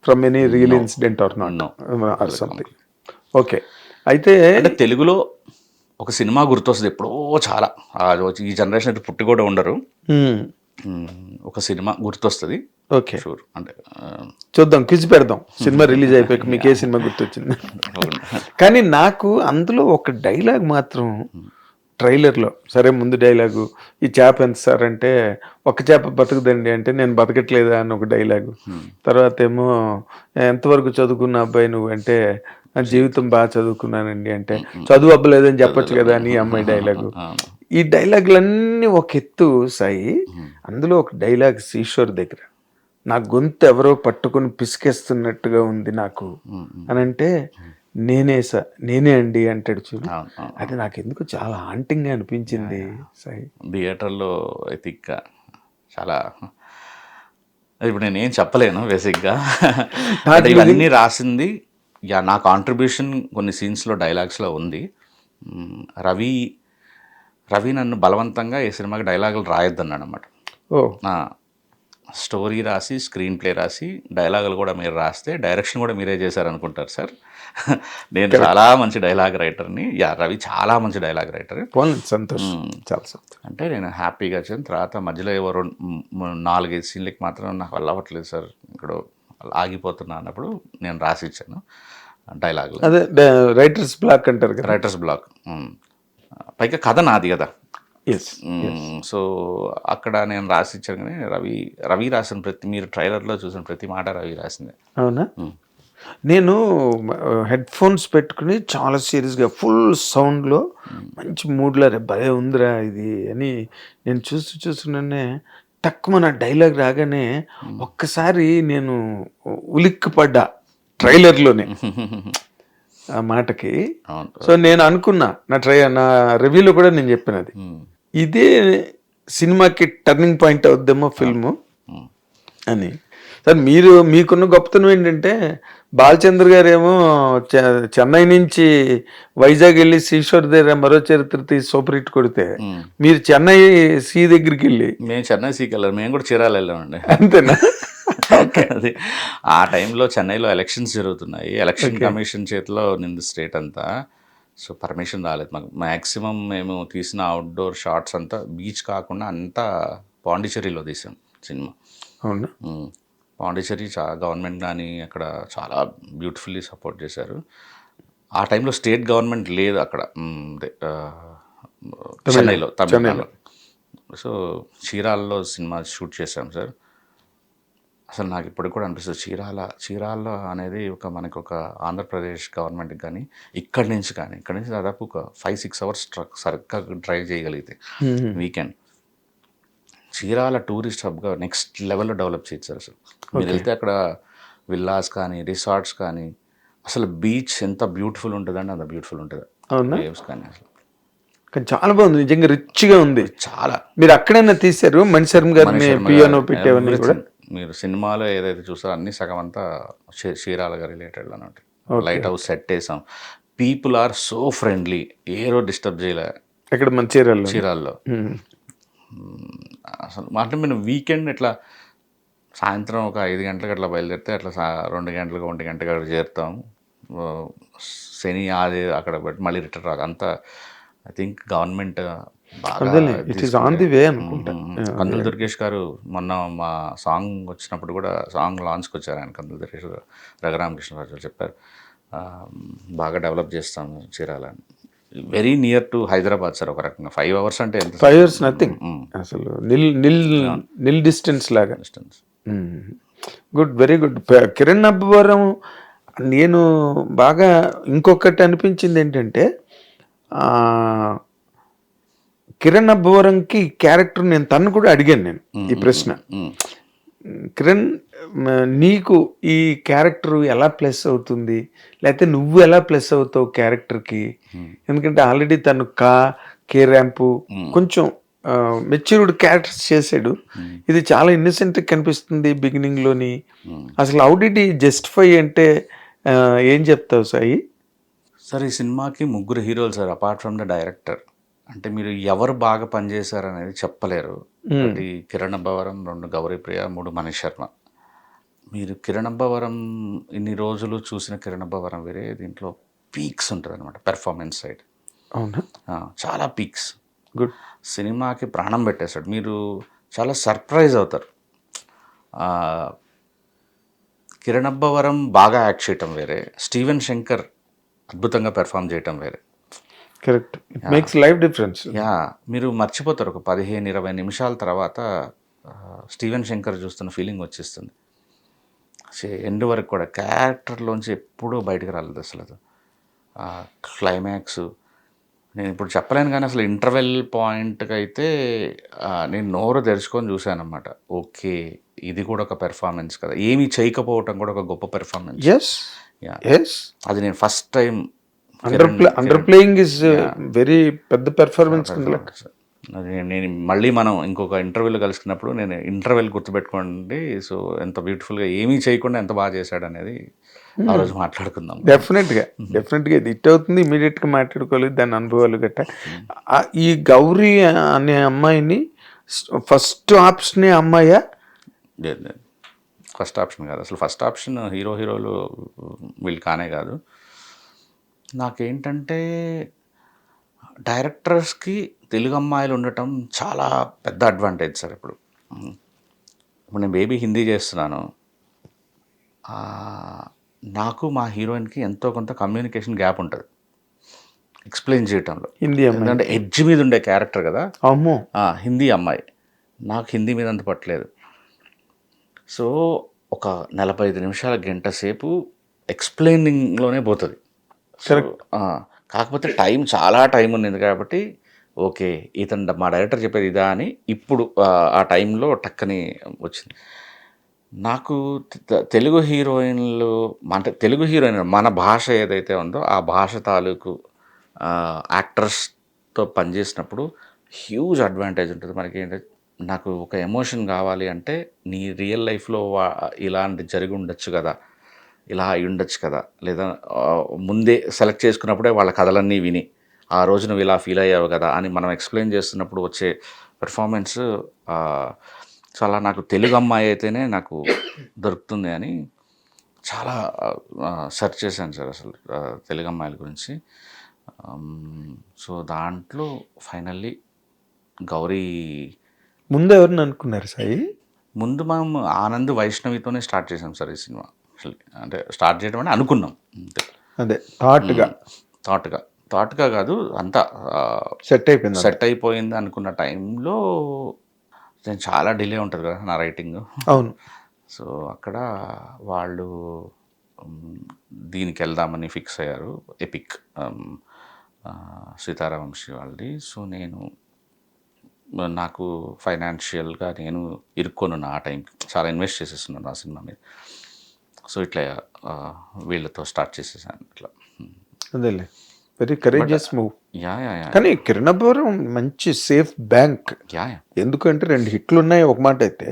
from any real incident or not something. Okay, అయితే అంటే తెలుగులో ఒక సినిమా గుర్తొస్తుంది ఎప్పుడో, చాలా ఈ జనరేషన్ అయితే పుట్టి కూడా ఉండరు, ఒక సినిమా గుర్తొస్తుంది. ఓకే షూర్, అంటే చూద్దాం, క్విజ్ పెడదాం సినిమా రిలీజ్ అయిపోయాక మీకు ఏ సినిమా గుర్తొచ్చింది. కానీ నాకు అందులో ఒక డైలాగ్ మాత్రం ట్రైలర్లో, సరే ముందు డైలాగు ఈ చేప ఎంత సార్ అంటే, ఒక చేప బతుకుదండి అంటే నేను బతకట్లేదా అని ఒక డైలాగు. తర్వాత ఏమో ఎంతవరకు చదువుకున్న అబ్బాయి నువ్వు అంటే, జీవితం బాగా చదువుకున్నానండి అంటే, చదువు అబ్బలేదని చెప్పొచ్చు కదా అని అమ్మాయి డైలాగు. ఈ డైలాగులన్నీ ఒక ఎత్తు సాయి, అందులో ఒక డైలాగ్ ఈశ్వర్ దగ్గర, నా గొంతు ఎవరో పట్టుకొని పిసికేస్తున్నట్టుగా ఉంది నాకు అని అంటే, నేనే అండి అంటాడు చూడు, అది నాకు ఎందుకు చాలా హాంటింగ్ గా అనిపించింది సాయి. థియేటర్లో ఐ థింక్ చాలా, ఇప్పుడు నేనేం చెప్పలేను బేసిక్గా, ఇవన్నీ రాసింది నా కాంట్రిబ్యూషన్ కొన్ని సీన్స్లో, డైలాగ్స్లో ఉంది. రవి నన్ను బలవంతంగా ఈ సినిమాకి డైలాగులు రాయొద్దన్నాడు అన్నమాట. స్టోరీ రాసి, స్క్రీన్ ప్లే రాసి, డైలాగులు కూడా మీరు రాస్తే డైరెక్షన్ కూడా మీరే చేశారనుకుంటారు సార్. నేను చాలా మంచి డైలాగ్ రైటర్ని. రవి చాలా మంచి డైలాగ్ రైటర్. సంతోషం, చాలా సంతోషం. అంటే నేను హ్యాపీగా వచ్చాను. తర్వాత మధ్యలో 4-5 సీన్లకి మాత్రం నాకు వల్ల అవ్వట్లేదు సార్, ఇక్కడ ఆగిపోతున్నా అన్నప్పుడు నేను రాసి ఇచ్చాను డైలాగులు. అదే రైటర్స్ బ్లాక్ అంటారు కదా, రైటర్స్ బ్లాక్. పైగా కథ నాది కదా. సో అక్కడ నేను రాసి ఇచ్చాను. కానీ రవి రాసిన మీరు ట్రైలర్లో చూసిన ప్రతి మాట రవి రాసింది. అవునా? నేను హెడ్ ఫోన్స్ పెట్టుకుని చాలా సీరియస్గా ఫుల్ సౌండ్లో మంచి మూడ్లో భలే ఉందిరా ఇది అని నేను చూస్తున్నానే, తక్కువ నా డైలాగ్ రాగానే ఒక్కసారి నేను ఉలిక్కిపడ్డా ట్రైలర్లోనే ఆ మాటకి. అవును. సో నేను అనుకున్నా నా రివ్యూలో కూడా నేను చెప్పినది ఇదే సినిమాకి టర్నింగ్ పాయింట్ అవుద్దేమో ఫిల్ము అని. సార్ మీకున్న గొప్పతనం ఏంటంటే బాలచంద్ర గారు ఏమో చెన్నై నుంచి వైజాగ్ వెళ్ళి శ్రీశ్వర్ దగ్గర మరో చరిత్ర తీసి సూపర్ హిట్ కొడితే మీరు చెన్నై సీ దగ్గరికి వెళ్ళి. మేము చెన్నై సీకి వెళ్ళాం, మేము కూడా చీరాలు వెళ్ళామండి. అంతేనా? అది ఆ టైంలో చెన్నైలో ఎలక్షన్స్ జరుగుతున్నాయి, ఎలక్షన్ కమిషన్ చేతిలో నింది స్టేట్ అంతా. సో పర్మిషన్ రాలేదు మాకు. మ్యాక్సిమం మేము తీసిన అవుట్డోర్ షాట్స్ అంతా బీచ్ కాకుండా అంతా పాండిచ్చేరిలో తీసాం సినిమా. అవునా? పాండిచ్చేరి గవర్నమెంట్ కానీ అక్కడ చాలా బ్యూటిఫుల్లీ సపోర్ట్ చేశారు. ఆ టైంలో స్టేట్ గవర్నమెంట్ లేదు అక్కడ, చెన్నైలో, తమిళనాడులో. సో చీరాలలో సినిమా షూట్ చేశాం సార్. అసలు నాకు ఇప్పటికి కూడా అనిపిస్తుంది చీరాల అనేది మనకు ఒక ఆంధ్రప్రదేశ్ గవర్నమెంట్కి కానీ ఇక్కడి నుంచి దాదాపు ఒక 5-6 అవర్స్ ట్రక్ సరిగ్గా డ్రైవ్ చేయగలిగితే వీకెండ్ చీరాల టూరిస్ట్ హబ్గా నెక్స్ట్ లెవెల్లో డెవలప్ చేయొచ్చు అసలు. మీరు వెళ్తే అక్కడ విల్లాస్ కానీ రిసార్ట్స్ కానీ అసలు బీచ్ ఎంత బ్యూటిఫుల్ ఉంటుందండి, అంత బ్యూటిఫుల్ ఉంటుంది. వేవ్స్ కానీ అసలు కానీ చాలా బాగుంది, నిజంగా రిచ్గా ఉంది చాలా. మీరు అక్కడైనా తీశారు మణిశర్మ గారిని పియానో పెట్టేవన్నీ కూడా. మీరు సినిమాలో ఏదైతే చూసారో అన్ని సగం అంతా చీరాలగా రిలేటెడ్ అన్నట్టు. లైట్ హౌస్ సెట్ వేసాం. పీపుల్ ఆర్ సో ఫ్రెండ్లీ, ఏ రోజు డిస్టర్బ్ చేయలే ఇక్కడ మన చీరాల్లో. అసలు అంటే మేము వీకెండ్ ఇట్లా సాయంత్రం ఒక 5 గంటలకు అట్లా బయలుదేరితే అట్లా 2 గంటలకు 1 గంటకి అక్కడ చేరుతాం. శని ఆది అక్కడ పెట్టి మళ్ళీ రిటర్న్ రాదు. అంతా ఐ థింక్ గవర్నమెంట్ కందులు దుర్గేష్ గారు మొన్న మా సాంగ్ వచ్చినప్పుడు కూడా సాంగ్ లాంచ్కి వచ్చారు ఆయన. కందులు దుర్గేష్ రఘురామకృష్ణరాజు చెప్పారు బాగా డెవలప్ చేస్తాము Chirala. Very near to Hyderabad sir. ఒక రకంగా 5 అవర్స్ అంటే ఎంత? 5 అవర్స్ నథింగ్ అసలు, నిల్ డిస్టెన్స్ లాగా. Good, very good. Kiran Abbavaram నేను బాగా ఇంకొకటి అనిపించింది ఏంటంటే కిరణ్ అబ్బవరంకి క్యారెక్టర్ నేను తను కూడా అడిగాను నేను ఈ ప్రశ్న. కిరణ్ నీకు ఈ క్యారెక్టర్ ఎలా ప్లస్ అవుతుంది, లేకపోతే నువ్వు ఎలా ప్లస్ అవుతావు క్యారెక్టర్కి? ఎందుకంటే ఆల్రెడీ తను కే ర్యాంపు కొంచెం మెచ్యూర్డ్ క్యారెక్టర్స్ చేశాడు. ఇది చాలా ఇన్నసెంట్ కనిపిస్తుంది బిగినింగ్లోని. అసలు హౌ డిడ్ ఈ జస్టిఫై అంటే ఏం చెప్తావు సాయి? సార్ ఈ సినిమాకి 3 హీరోలు sir, apart from the director. అంటే మీరు ఎవరు బాగా పనిచేశారు అనేది చెప్పలేరు. ఒకటి కిరణ్ అబ్బవరం, 2 గౌరీప్రియ, 3 మణిశర్మ. మీరు కిరణ్ అబ్బవరం ఇన్ని రోజులు చూసిన కిరణ్ అబ్బవరం వేరే, దీంట్లో పీక్స్ ఉంటుంది అనమాట పెర్ఫార్మెన్స్ సైడ్. అవునా? చాలా పీక్స్. గుడ్. సినిమాకి ప్రాణం పెట్టేశాడు. మీరు చాలా సర్ప్రైజ్ అవుతారు. కిరణ్ అబ్బవరం బాగా యాక్ట్ చేయటం వేరే, స్టీవెన్ శంకర్ అద్భుతంగా పెర్ఫామ్ చేయటం వేరే. Correct, it makes life difference. మీరు మర్చిపోతారు ఒక 15-20 నిమిషాల తర్వాత స్టీవెన్ శంకర్ చూస్తున్న ఫీలింగ్ వచ్చేస్తుంది. ఎండ్ వరకు కూడా క్యారెక్టర్లోంచి ఎప్పుడూ బయటకు రాలేదు అసలు. అది క్లైమాక్స్ నేను ఇప్పుడు చెప్పలేను, కానీ అసలు ఇంటర్వెల్ పాయింట్కి అయితే నేను నోరు తెరుచుకొని చూశాను అనమాట. ఓకే, ఇది కూడా ఒక పెర్ఫార్మెన్స్ కదా, ఏమీ చేయకపోవటం కూడా ఒక గొప్ప పెర్ఫార్మెన్స్. అది నేను first time under playing is very పెద్ద పెర్ఫార్మెన్స్. నేను మళ్ళీ మనం ఇంకొక ఇంటర్వ్యూలో కలుసుకున్నప్పుడు నేను ఇంటర్వ్యూలు గుర్తుపెట్టుకోండి. సో ఎంత బ్యూటిఫుల్గా ఏమీ చేయకుండా ఎంత బాగా చేశాడు అనేది ఆ రోజు మాట్లాడుకుందాం. డెఫినెట్గా ఇది హిట్ అవుతుంది, ఇమీడియట్గా మాట్లాడుకోలేదు దాని అనుభవాలు గట్ట. ఈ గౌరీ అనే అమ్మాయిని ఫస్ట్ ఆప్షన్ అమ్మాయా? ఫస్ట్ ఆప్షన్ కాదు అసలు. ఫస్ట్ ఆప్షన్ హీరోలు వీళ్ళు కానే కాదు. నాకేంటంటే డైరెక్టర్స్కి తెలుగు అమ్మాయిలు ఉండటం చాలా పెద్ద అడ్వాంటేజ్ సార్. ఇప్పుడు నేను బేబీ హిందీ చేస్తున్నాను, నాకు మా హీరోయిన్కి ఎంతో కొంత కమ్యూనికేషన్ గ్యాప్ ఉంటుంది ఎక్స్ప్లెయిన్ చేయటంలో. హిందీ ఎందుకంటే ఎడ్జ్ మీద ఉండే క్యారెక్టర్ కదా. అమ్మో, హిందీ అమ్మాయి, నాకు హిందీ మీద అంత పట్టలేదు. సో ఒక 45 నిమిషాల గంట సేపు ఎక్స్ప్లెయినింగ్లోనే పోతుంది. కాకపోతే చాలా టైం ఉంది కాబట్టి ఓకే ఇతను మా డైరెక్టర్ చెప్పేది ఇదా అని ఇప్పుడు ఆ టైంలో టక్కని వచ్చింది. నాకు తెలుగు హీరోయిన్లు అంటే తెలుగు హీరోయిన్ మన భాష ఏదైతే ఉందో ఆ భాష తాలూకు యాక్టర్స్తో పనిచేసినప్పుడు హ్యూజ్ అడ్వాంటేజ్ ఉంటుంది మనకి. ఏంటంటే నాకు ఒక ఎమోషన్ కావాలి అంటే నీ రియల్ లైఫ్లో ఇలాంటి జరిగి ఉండొచ్చు కదా, ఇలా అయి ఉండొచ్చు కదా, లేదా ముందే సెలెక్ట్ చేసుకున్నప్పుడే వాళ్ళ కథలన్నీ విని ఆ రోజు నువ్వు ఇలా ఫీల్ అయ్యావు కదా అని మనం ఎక్స్ప్లెయిన్ చేస్తున్నప్పుడు వచ్చే పెర్ఫార్మెన్స్ చాలా నాకు తెలుగు అమ్మాయి అయితేనే నాకు దొరుకుతుంది అని చాలా సెర్చ్ చేశాను సార్ అసలు తెలుగు అమ్మాయిల గురించి. సో దాంట్లో ఫైనల్లీ గౌరీ. ముందు ఎవరిని అనుకున్నారు సాయి? ముందు మనం ఆనంద్ వైష్ణవితోనే స్టార్ట్ చేసాం సార్ ఈ సినిమా. అంటే స్టార్ట్ చేయడం అంటే అనుకున్నాం అంతే. అదే థాట్గా థాట్గా కాదు, అంతా సెట్ అయిపోయింది అనుకున్న టైంలో నేను చాలా డిలే ఉంటుంది కదా నా రైటింగ్. అవును. సో అక్కడ వాళ్ళు దీనికి వెళ్దామని ఫిక్స్ అయ్యారు, ఎపిక్ సీతారామంశి వాళ్ళది. సో నాకు ఫైనాన్షియల్గా నేను ఇరుక్కొనున్న ఆ టైంకి, చాలా ఇన్వెస్ట్ చేసేస్తున్నాను ఆ సినిమా మీద. సో ఇట్లా వీళ్ళతో స్టార్ట్ చేసేసాను ఇట్లా. అదేలే, వెరీ కరేజియస్ మూవ్. యా కానీ కిరణపురం మంచి సేఫ్ బ్యాంక్. యా ఎందుకంటే 2 హిట్లు ఉన్నాయి ఒక మాట అయితే,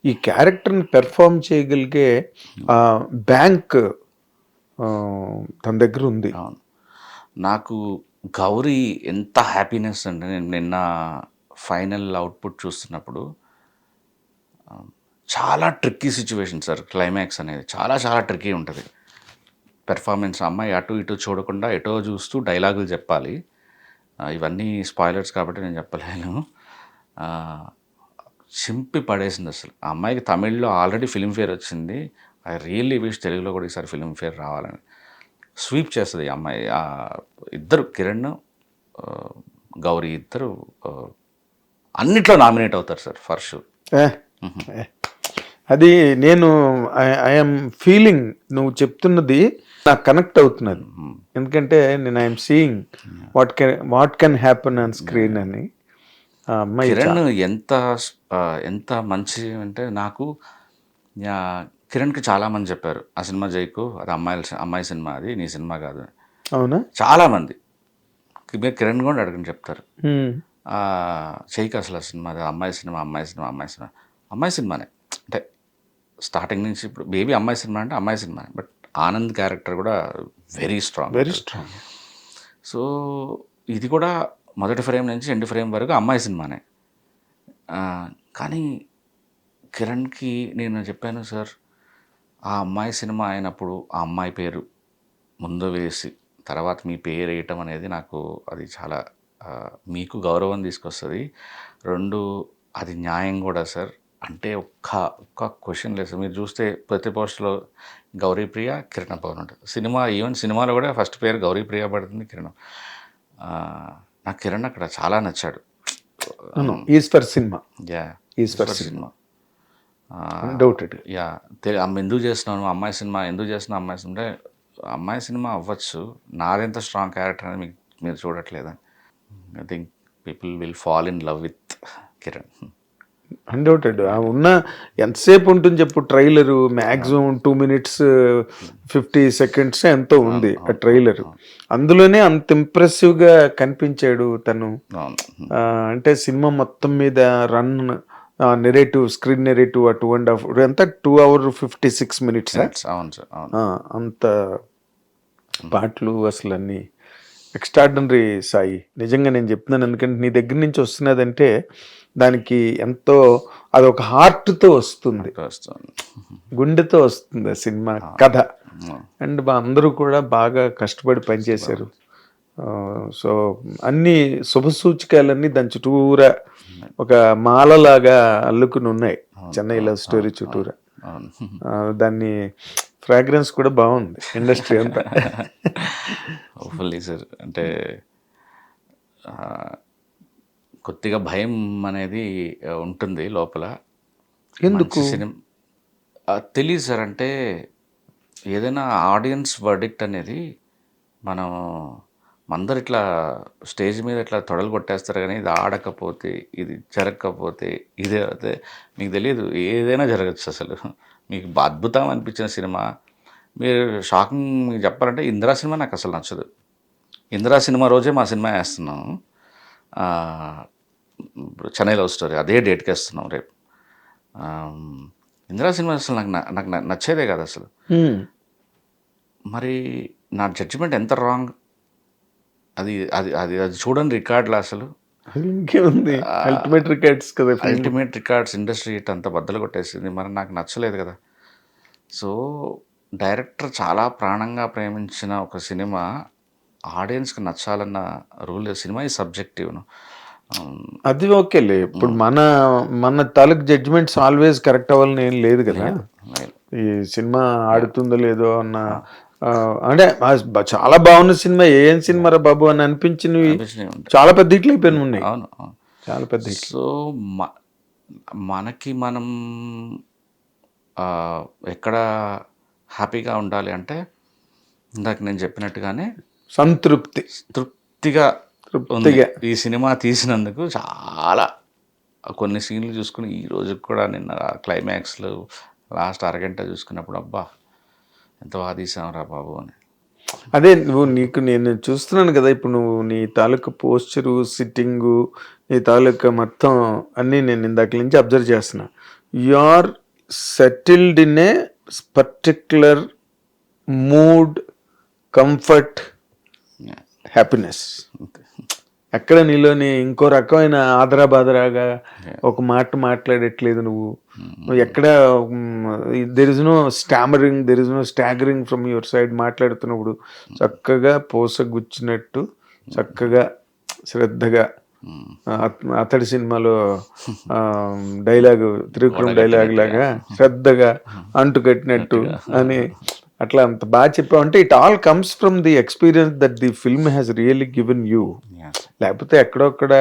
ఈ క్యారెక్టర్ని పెర్ఫామ్ చేయగలిగే బ్యాంక్ తన దగ్గర ఉంది. అవును. నాకు గౌరీ ఎంత హ్యాపీనెస్ అంటే, నేను నిన్న ఫైనల్ అవుట్పుట్ చూస్తున్నప్పుడు చాలా ట్రిక్కీ సిచ్యువేషన్ సార్. క్లైమాక్స్ అనేది చాలా చాలా ట్రిక్కీ ఉంటుంది. పెర్ఫార్మెన్స్ అమ్మాయి అటు ఇటు చూడకుండా ఎటో చూస్తూ డైలాగులు చెప్పాలి. ఇవన్నీ స్పాయిలర్స్ కాబట్టి నేను చెప్పలేను. చింపి పడేసింది అసలు. ఆ అమ్మాయికి తమిళ్లో ఆల్రెడీ ఫిల్మ్ఫేర్ వచ్చింది. ఐ రియల్లీ విష్ తెలుగులో కూడా ఈసారి ఫిల్మ్ఫేర్ రావాలని. స్వీప్ చేస్తుంది ఈ అమ్మాయి. ఇద్దరు కిరణ్ గౌరీ ఇద్దరు అన్నిట్లో నామినేట్ అవుతారు సార్ ఫర్ షూర్. అది నేను ఐఎమ్ ఫీలింగ్, నువ్వు చెప్తున్నది నాకు కనెక్ట్ అవుతున్నది. ఎందుకంటే నేను I'm seeing what can happen on screen అని. కిరణ్ ఎంత మంచి అంటే, నాకు కిరణ్కి చాలామంది చెప్పారు ఆ సినిమా జైకు, అది అమ్మాయి సినిమా, అది నీ సినిమా కాదు. అవునా? చాలామంది కిరణ్ కూడా అడగని చెప్తారు, జైకు అసలు ఆ సినిమా, అది అమ్మాయి సినిమానే. అంటే స్టార్టింగ్ నుంచి ఇప్పుడు బేబీ అమ్మాయి సినిమా అంటే అమ్మాయి సినిమా, బట్ ఆనంద్ క్యారెక్టర్ కూడా వెరీ స్ట్రాంగ్. సో ఇది కూడా మొదటి ఫ్రేమ్ నుంచి ఎండ్ ఫ్రేమ్ వరకు అమ్మాయి సినిమానే. కానీ కిరణ్కి నేను చెప్పాను సార్, ఆ అమ్మాయి సినిమా అయినప్పుడు ఆ అమ్మాయి పేరు ముందు వేసి తర్వాత మీ పేరు వేయటం అనేది నాకు అది చాలా మీకు గౌరవం తీసుకొస్తుంది. 2 అది న్యాయం కూడా సార్. అంటే ఒక్క క్వశ్చన్ లేదు సార్. మీరు చూస్తే ప్రతి పోస్ట్లో గౌరీప్రియ కిరణ్ పవన్ ఉంటుంది. ఈవెన్ సినిమాలో కూడా ఫస్ట్ పేరు గౌరీప్రియ పడుతుంది, కిరణ్. నాకు కిరణ్ అక్కడ చాలా నచ్చాడు. ఈశ్వర్ సినిమా ఎందుకు చేస్తున్నాను అమ్మాయి సినిమా అంటే, అమ్మాయి సినిమా అవ్వచ్చు, నాదెంత స్ట్రాంగ్ క్యారెక్టర్ అనేది మీరు చూడట్లేదని. I think people will fall in love with Kiran. Undoubted. ఉన్న ఎంతసేపు ఉంటుంది చెప్పు, ట్రైలరు మ్యాక్సిమం 2 minutes 50 seconds ఎంతో ఉంది ఆ ట్రైలర్. అందులోనే అంత ఇంప్రెసివ్గా కనిపించాడు తను. అంటే సినిమా మొత్తం మీద రన్ నెరేటివ్, స్క్రీన్ నెరేటివ్ 2.5 ఎంత 2 hours 56 minutes. అంత పాటలు అసలు అన్నీ ఎక్స్ట్రాడినరీ సాయి. నిజంగా నేను చెప్తున్నాను, ఎందుకంటే నీ దగ్గర నుంచి వస్తున్నదంటే దానికి ఎంతో, అదొక హార్ట్తో వస్తుంది, గుండెతో వస్తుంది ఆ సినిమా కథ. అండ్ అందరూ కూడా బాగా కష్టపడి పనిచేశారు. సో అన్ని శుభసూచకాలన్నీ దాని చుట్టూరా ఒక మాలలాగా అల్లుకుని ఉన్నాయి చెన్నై లవ్ స్టోరీ చుట్టూరా. దాన్ని ఫ్రాగ్రెన్స్ కూడా బాగుంది ఇండస్ట్రీ అంతా. Hopefully sir. అంటే కొద్దిగా భయం అనేది ఉంటుంది లోపల. ఎందుకు తెలియదు సార్. అంటే ఏదైనా ఆడియన్స్ వర్డిక్ట్ అనేది మనం అందరు ఇట్లా స్టేజ్ మీద ఇట్లా తొడలు కొట్టేస్తారు కానీ ఇది ఆడకపోతే, ఇది జరగకపోతే, ఇదే అయితే మీకు తెలియదు, ఏదైనా జరగచ్చు అసలు. మీకు అద్భుతం అనిపించిన సినిమా, మీరు షాకింగ్ మీకు చెప్పాలంటే 'ఇందిరా' సినిమా నాకు అసలు నచ్చదు. 'ఇందిరా' సినిమా రోజే మా సినిమా వేస్తున్నాము. ఇప్పుడు చెన్నై లవ్ స్టోరీ అదే డేట్కి వేస్తున్నాం రేపు. 'ఇందిరా' సినిమా అసలు నాకు నచ్చేదే కాదు అసలు. మరి నా జడ్జిమెంట్ ఎంత రాంగ్, అది అది అది అది చూడండి రికార్డులు అసలు. ఇంకేముంది, అల్టిమేట్ రికార్డ్స్ కదా. అల్టిమేట్ రికార్డ్స్, ఇండస్ట్రీ హిట్ అంతా బద్దలు కొట్టేసింది. మరి నాకు నచ్చలేదు కదా. సో డైరెక్టర్ చాలా ప్రాణంగా ప్రేమించిన ఒక సినిమా ఆడియన్స్కి నచ్చాలన్న రూల్ లేదు. సినిమా ఈ సబ్జెక్టివ్ను. అది ఓకేలే. ఇప్పుడు మన తాలూకు జడ్జిమెంట్స్ ఆల్వేస్ కరెక్ట్ అవ్వాలని ఏం లేదు కదా. ఈ సినిమా ఆడుతుందో లేదో అన్న అంటే చాలా బాగున్న సినిమా, ఏం సినిమా రా బాబు అని అనిపించినవి చాలా పెద్ద హిట్లు అయిపోయిన ఉన్నాయి. అవును, చాలా పెద్ద హిట్. సో మనకి మనం ఎక్కడ హ్యాపీగా ఉండాలి అంటే ఇందాక నేను చెప్పినట్టుగానే తృప్తిగా ఈ సినిమా తీసినందుకు. చాలా కొన్ని సీన్లు చూసుకుని ఈ రోజుకి కూడా నిన్న క్లైమాక్స్లో లాస్ట్ అరగంట చూసుకున్నప్పుడు అబ్బా ఎంత బాగా తీసాంరా బాబు అని. అదే నేను చూస్తున్నాను కదా. ఇప్పుడు నువ్వు నీ తాలూకా పోస్చరు, సిట్టింగు, నీ తాలూకా మొత్తం అన్నీ నేను ఇందాక నుంచి అబ్జర్వ్ చేస్తున్నా. You are settled in a particular mood, comfort, happiness. ఎక్కడ నీలోని ఇంకో రకమైన ఆదరాబాదరాగా ఒక మాట మాట్లాడట్లేదు నువ్వు. ఎక్కడ there is no stammering, there is no staggering from your side. మాట్లాడుతున్నప్పుడు చక్కగా పోసగుచ్చినట్టు, చక్కగా శ్రద్ధగా. అతడి సినిమాలో డైలాగు, త్రివిక్రమ్ డైలాగ్ లాగా శ్రద్ధగా అంటుకట్టినట్టు అని అట్లా అంత బాగా చెప్పావు. అంటే it all comes from the experience that the film has really given you. లేకపోతే ఎక్కడొక్కడ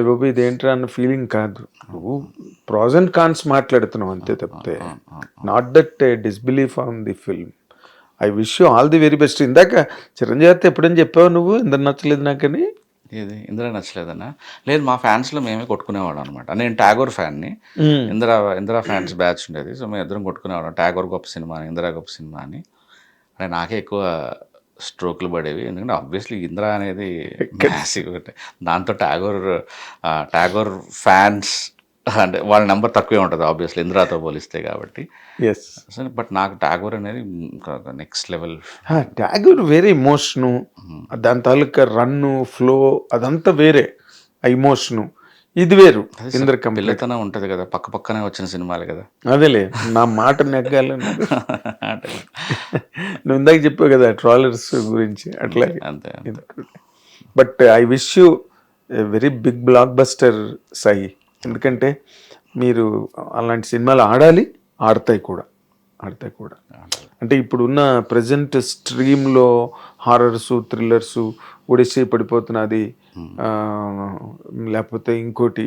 బాబు ఇదేంట్రా అన్న ఫీలింగ్ కాదు. నువ్వు ప్రాస్ అండ్ కాన్స్ మాట్లాడుతున్నావు అంతే తప్పితే not that disbelief on the film. I wish you all the very best. ఇందాక చిరంజీవి ఎప్పుడని చెప్పావు నువ్వు, ఇందరు నచ్చలేదు నాకని. ఏది ఇందిరా నచ్చలేదన్నా? లేదు, మా ఫ్యాన్స్లో మేమే కొట్టుకునేవాళ్ళం అనమాట. నేను ట్యాగోర్ ఫ్యాన్ని, ఇందిరా ఫ్యాన్స్ బ్యాచ్ ఉండేది. సో మేము ఇద్దరం కొట్టుకునేవాళ్ళం. ట్యాగోర్ గొప్ప సినిమా అని, ఇందిరా గొప్ప సినిమా అని. అంటే నాకే ఎక్కువ స్ట్రోక్లు పడేవి, ఎందుకంటే ఆబ్వియస్లీ ఇందిరా అనేది మ్యాసివ్. దాంతో ట్యాగోర్ ఫ్యాన్స్ అంటే వాళ్ళ నెంబర్ తక్కువే ఉంటుంది ఆబ్వియస్లీ ఇందిరాతో పోలిస్తే కాబట్టి. బట్ నాకు ట్యాగోర్ అనేది నెక్స్ట్ లెవెల్. ట్యాగోర్ వేరే ఇమోషను, దాని తాలూకా రన్ను, ఫ్లో అదంతా వేరే ఆ ఇమోషను. ఇది వేరు. పిల్లతనం ఉంటుంది కదా, పక్క పక్కనే వచ్చిన సినిమాలు కదా. అదేలే నా మాట నెగ్గాలని నువ్వు ఇందాక చెప్పావు కదా ట్రాలర్స్ గురించి, అట్లాగే అంతే. But I wish you very big blockbuster Sai. ఎందుకంటే మీరు అలాంటి సినిమాలు ఆడతాయి కూడా. అంటే ఇప్పుడున్న ప్రజెంట్ స్ట్రీమ్లో హారర్సు, థ్రిల్లర్సు, ఒడిస్సీ పడిపోతున్నది, లేకపోతే ఇంకోటి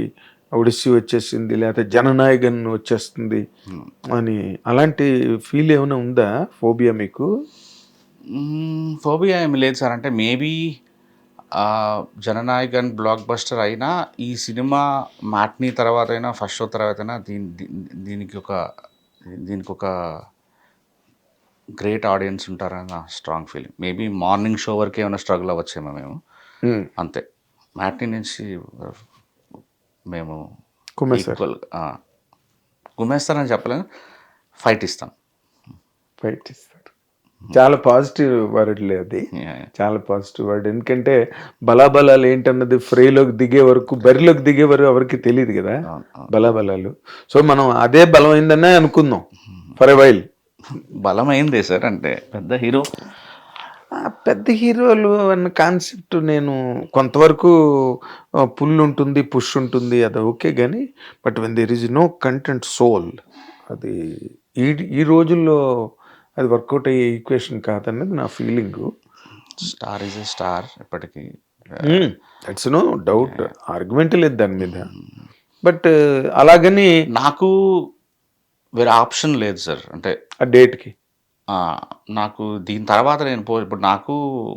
ఒడిస్సీ వచ్చేసింది, లేకపోతే జననాయకన్ వచ్చేస్తుంది అని అలాంటి ఫీల్ ఏమైనా ఉందా? ఫోబియా మీకు? ఫోబియా ఏమి లేదు సార్. అంటే మేబీ జననాయకన్ బ్లాక్ బస్టర్ అయినా ఈ సినిమా మ్యాట్నీ తర్వాత అయినా, ఫస్ట్ షో తర్వాత అయినా దీనికి ఒక గ్రేట్ ఆడియన్స్ ఉంటారని నా strong feeling. Maybe morning show వరకు ఏమైనా స్ట్రగుల్ అవ్వచ్చేమో మేము, అంతే. మ్యాట్నీ నుంచి మేము కుమ్మేస్తారని చెప్పలేము, ఫైట్ ఇస్తాం. చాలా పాజిటివ్ వర్డ్ అది, చాలా పాజిటివ్ వర్డ్. ఎందుకంటే బలాబలాలు ఏంటన్నది ఫ్రేలోకి దిగే వరకు, బరిలోకి దిగే వరకు ఎవరికి తెలియదు కదా బలాబలాలు. సో మనం అదే బలమైందనే అనుకుందాం ఫర్ ఎ వైల్. బలమైందే సార్. అంటే పెద్ద హీరోలు అన్న కాన్సెప్ట్ నేను కొంతవరకు పుల్ ఉంటుంది, పుష్ ఉంటుంది, అది ఓకే. కానీ but when there is no content soul, అది ఈ రోజుల్లో అది వర్కౌట్ అయ్యే ఈక్వేషన్ కాదన్నది నా feeling. Star is a star ఎప్పటికీ, దట్స్ నో డౌట్, ఆర్గ్యుమెంట్ లేదు దాని మీద. బట్ అలాగని నాకు వేరే ఆప్షన్ లేదు సార్. అంటే ఆ డేట్కి ఆ, నాకు దీని తర్వాత నేను ఇప్పుడు నాకు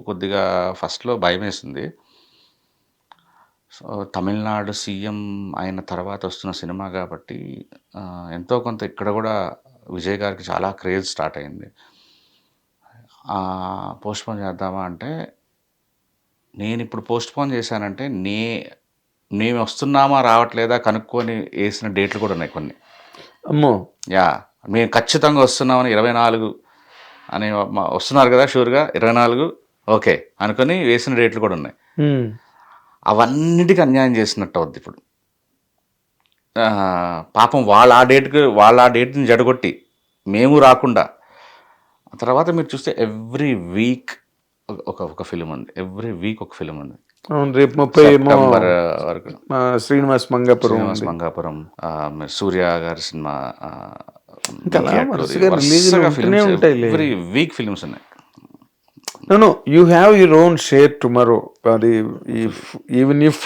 కొద్దిగా ఫస్ట్‌లో భయమేసింది. సో, తమిళనాడు సీఎం అయిన తర్వాత వస్తున్న సినిమా కాబట్టి ఎంతో కొంత ఇక్కడ గూడా విజయ్ గారికి చాలా క్రేజ్ స్టార్ట్ అయింది. పోస్ట్‌పోన్ చేద్దామా అంటే, నేనిప్పుడు పోస్ట్‌పోన్ చేశానంటే, మేము వస్తున్నామా, రావట్లేదా కనుక్కొని ఏసిన డేట్లు కూడా ఉన్నాయి కొన్ని. అమ్మో! యాహ్! మేము ఖచ్చితంగా వస్తున్నామని 24 అని వస్తున్నారు కదా షూర్‌గా 24 ఓకే అనుకోని వేసిన డేట్లు కూడా ఉన్నాయి. హ్మ్. అవన్నిటికి అన్యాయం చేసినట్టు అవుద్ది ఇప్పుడు. పాపం వాళ్ళు ఆ డేట్‌ని జడగొట్టి మేము రాకుండా, ఆ తర్వాత మీరు చూస్తే ఎవ్రీ వీక్ ఒక ఫిల్మ్ ఉంది. ఎవ్రీ వీక్ ఒక ఫిల్మ్ ఉంది. అవును. రేపు 30 ఏమో సెప్టెంబర్ వరకు శ్రీనివాస్ మంగాపురం శ్రీనివాస్ ఉంది. మంగాపురం, సూర్య గారి సినిమా, ఇంకా అలా మికీ అట్లూరి, వరుసగా రిలీజ్‌లు వరుసగా ఉంటూనే ఫిల్మ్స్ ఉంటాయిలే. ఎవ్రీ వీక్ ఫిల్మ్స్ ఉన్నాయి. No, you have your own share tomorrow. అది ఈవెన్ ఇఫ్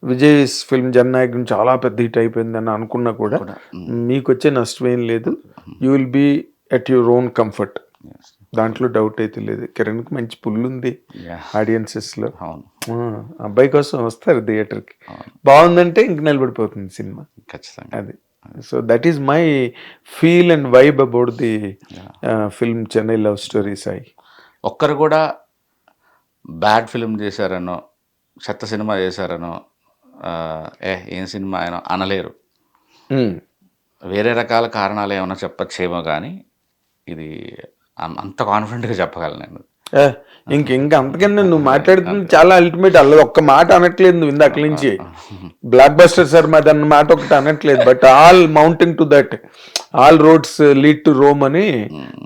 విజయ్స్ ఫిల్మ్ జననాయకం చాలా పెద్ద హిట్ అయిపోయిందని అనుకున్నా కూడా మీకు వచ్చే నష్టం ఏం లేదు. You will be at your own comfort. దాంట్లో డౌట్ అయితే లేదు. కిరణ్కి మంచి పుల్ ఉంది ఆడియన్సెస్లో. అవును, అబ్బాయి కోసం వస్తారు థియేటర్కి. బాగుందంటే ఇంక నిలబడిపోతుంది సినిమా. ఖచ్చితంగా. అది so that is my feel and vibe about the film Chennai love story Sai. ఒక్కరు కూడా బ్యాడ్ ఫిల్మ్ చేశారనో, చెత్త సినిమా చేశారనో, ఏం సినిమా అయినా అనలేరు. వేరే రకాల కారణాలు ఏమైనా చెప్పచ్చేమో కానీ ఇది అంత కాన్ఫిడెంట్గా చెప్పగలను నేను. ఇంకా అంతకన్నా నువ్వు మాట్లాడుతుంది చాలా అల్టిమేట్. అలా ఒక్క మాట అనట్లేదు నువ్వు ఇందాక నుంచి. బ్లాక్ బస్టర్ సార్ మాది అన్న మాట ఒకటి అనట్లేదు. But all mounting to that, all roads lead to Rome అని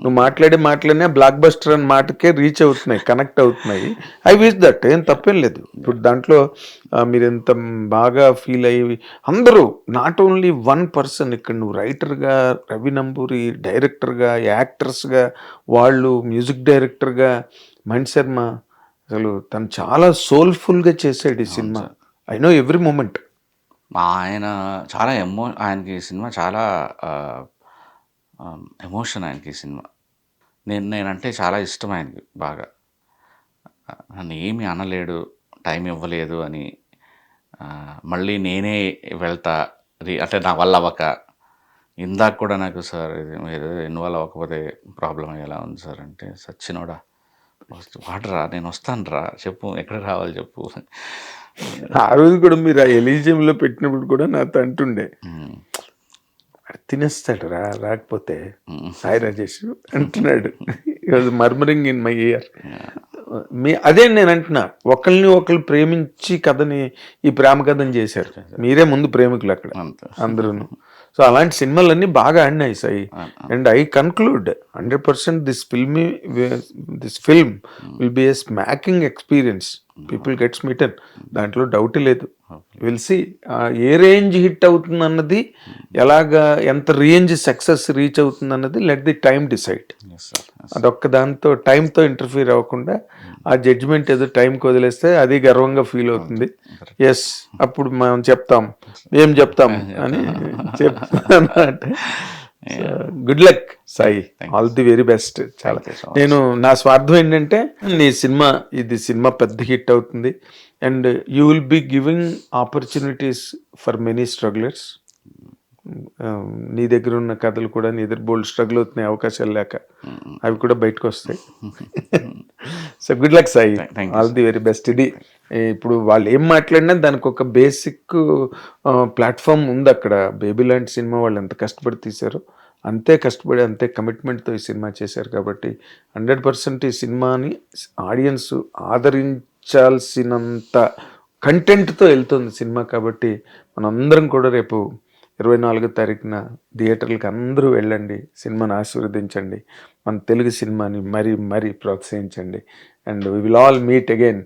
నువ్వు మాట్లాడినా బ్లాక్ బస్టర్ అన్న మాటకే రీచ్ అవుతున్నాయి, కనెక్ట్ అవుతున్నాయి. I wish that. ఏం తప్పేం లేదు. ఇప్పుడు దాంట్లో మీరు ఎంత బాగా ఫీల్ అయ్యి అందరూ, నాట్ ఓన్లీ వన్ పర్సన్, ఇక్కడ నువ్వు రైటర్గా, రవి నంబూరి డైరెక్టర్గా, యాక్టర్స్గా, వాళ్ళు మ్యూజిక్ డైరెక్టర్గా, మణి శర్మ, అసలు తను చాలా సోల్ఫుల్గా చేశాడు ఈ సినిమా. I know every moment. ఆయన చాలా ఆయనకి ఈ సినిమా చాలా ఎమోషన్. ఆయనకి ఈ సినిమా నేనంటే చాలా ఇష్టం ఆయనకి బాగా. నన్ను ఏమీ అనలేడు, టైం ఇవ్వలేదు అని, మళ్ళీ నేనే వెళ్తా అంటే నా వల్ల అవ్వక, ఇందాక కూడా నాకు సార్ ఇది మీరు ఇన్వాల్వ్ అవ్వకపోతే ప్రాబ్లం అయ్యేలా ఉంది సార్ అంటే, సచ్చినోడా వాడరా నేను వస్తాను రా, చెప్పు ఎక్కడ రావాలి చెప్పు. ఆ రోజు కూడా మీరు ఆ ఎలిజియంలో పెట్టినప్పుడు కూడా నాతో అంటుండే, తినేస్తాడు రా రాకపోతే సాయి రాజేష్ అంటున్నాడు. Murmuring in my year. అదే నేను అంటున్నా, ఒకరిని ఒకరు ప్రేమించి కథని ఈ ప్రేమ కథని చేశారు. మీరే ముందు ప్రేమికులు అక్కడ అందరూ. సో అలాంటి సినిమాలన్నీ బాగా ఆడినాయి Sai. And I conclude 100% this film will be a smacking experience. People gets మీటన్, దాంట్లో డౌట్ లేదు. Will see a range hit అవుతుంది అన్నది, ఎలాగా ఎంత రేంజ్ సక్సెస్ రీచ్ అవుతుంది అన్నది లెట్ ది టైమ్ డిసైడ్. అదొక్క దాంతో టైంతో ఇంటర్ఫీర్ అవ్వకుండా ఆ జడ్జిమెంట్ ఏదో టైంకి వదిలేస్తే అది గర్వంగా ఫీల్ అవుతుంది. ఎస్, అప్పుడు మనం ఏం చెప్తాం అని చెప్తానమాట. Good luck Sai, all the very best. చాలా నేను నా స్వార్థం ఏంటంటే, నీ సినిమా పెద్ద హిట్ అవుతుంది and you will be giving opportunities for many strugglers. నీ దగ్గర ఉన్న కథలు కూడా నీ దగ్గర బోల్డ్ స్ట్రగుల్ అవుతున్నాయి అవకాశాలు లేక, అవి కూడా బయటకు వస్తాయి. So good luck Sai, all the very best. ఇది ఇప్పుడు వాళ్ళు ఏం మాట్లాడినా దానికి ఒక బేసిక్ ప్లాట్ఫామ్ ఉంది అక్కడ. బేబీ లాంటి సినిమా వాళ్ళు ఎంత కష్టపడి తీశారో అంతే కష్టపడి అంతే కమిట్మెంట్తో ఈ సినిమా చేశారు కాబట్టి 100% ఈ సినిమాని ఆడియన్స్ ఆదరించాల్సినంత కంటెంట్తో వెళ్తుంది సినిమా. కాబట్టి మనందరం కూడా రేపు 24వ తారీఖున థియేటర్లకు అందరూ వెళ్ళండి, సినిమాని ఆశీర్వదించండి, మన తెలుగు సినిమాని మరీ ప్రోత్సహించండి. And we will all meet again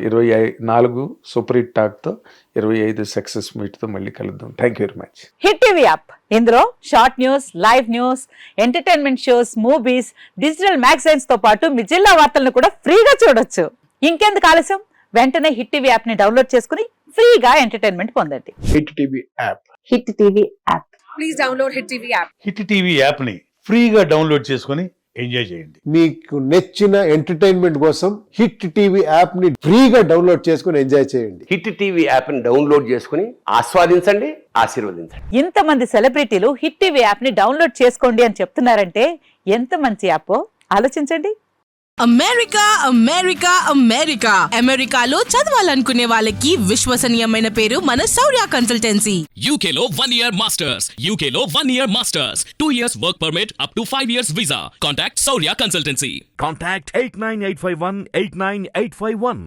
24 super hit టాక్తో, 25 సక్సెస్ మీట్తో మళ్ళీ కలుద్దాం. Thank you very much. Hit TV app, ఇందులో short news, live news, entertainment shows, movies, digital magazines తో పాటు మీ జిల్లా వార్తలను కూడా ఫ్రీగా చూడొచ్చు. ఇంకెందుకు ఆలస్యం, వెంటనే హిట్ టీవీ యాప్ ని డౌన్లోడ్ చేసుకుని ఫ్రీగా ఎంటర్టైన్మెంట్ పొందండి. Hit TV app. Hit TV app. Please download Hit TV app. Hit TV యాప్ని ఫ్రీగా డౌన్లోడ్ చేసుకొని ఎంజాయ్ చేయండి. మీకు నచ్చిన ఎంటర్టైన్మెంట్ కోసం హిట్ టీవీ యాప్ ని ఫ్రీగా డౌన్లోడ్ చేసుకుని ఎంజాయ్ చేయండి. హిట్ టీవీ యాప్ని డౌన్లోడ్ చేసుకుని ఆస్వాదించండి, ఆశీర్వదించండి. ఇంతమంది సెలబ్రిటీలు హిట్ టీవీ యాప్ ని డౌన్లోడ్ చేసుకోండి అని చెప్తున్నారంటే ఎంత మంచి యాప్ ఆలోచించండి. అమెరికా అమెరికా అమెరికా అమెరికాలో చదవాలనుకునే వాళ్ళకి విశ్వసనీయమైన పేరు మన శౌర్య consultancy. UK Law 1 Year Masters. UK Law 1 Year Masters. 2 years work permit up to 5 years visa. Contact Saurya Consultancy. Contact 89851 89851.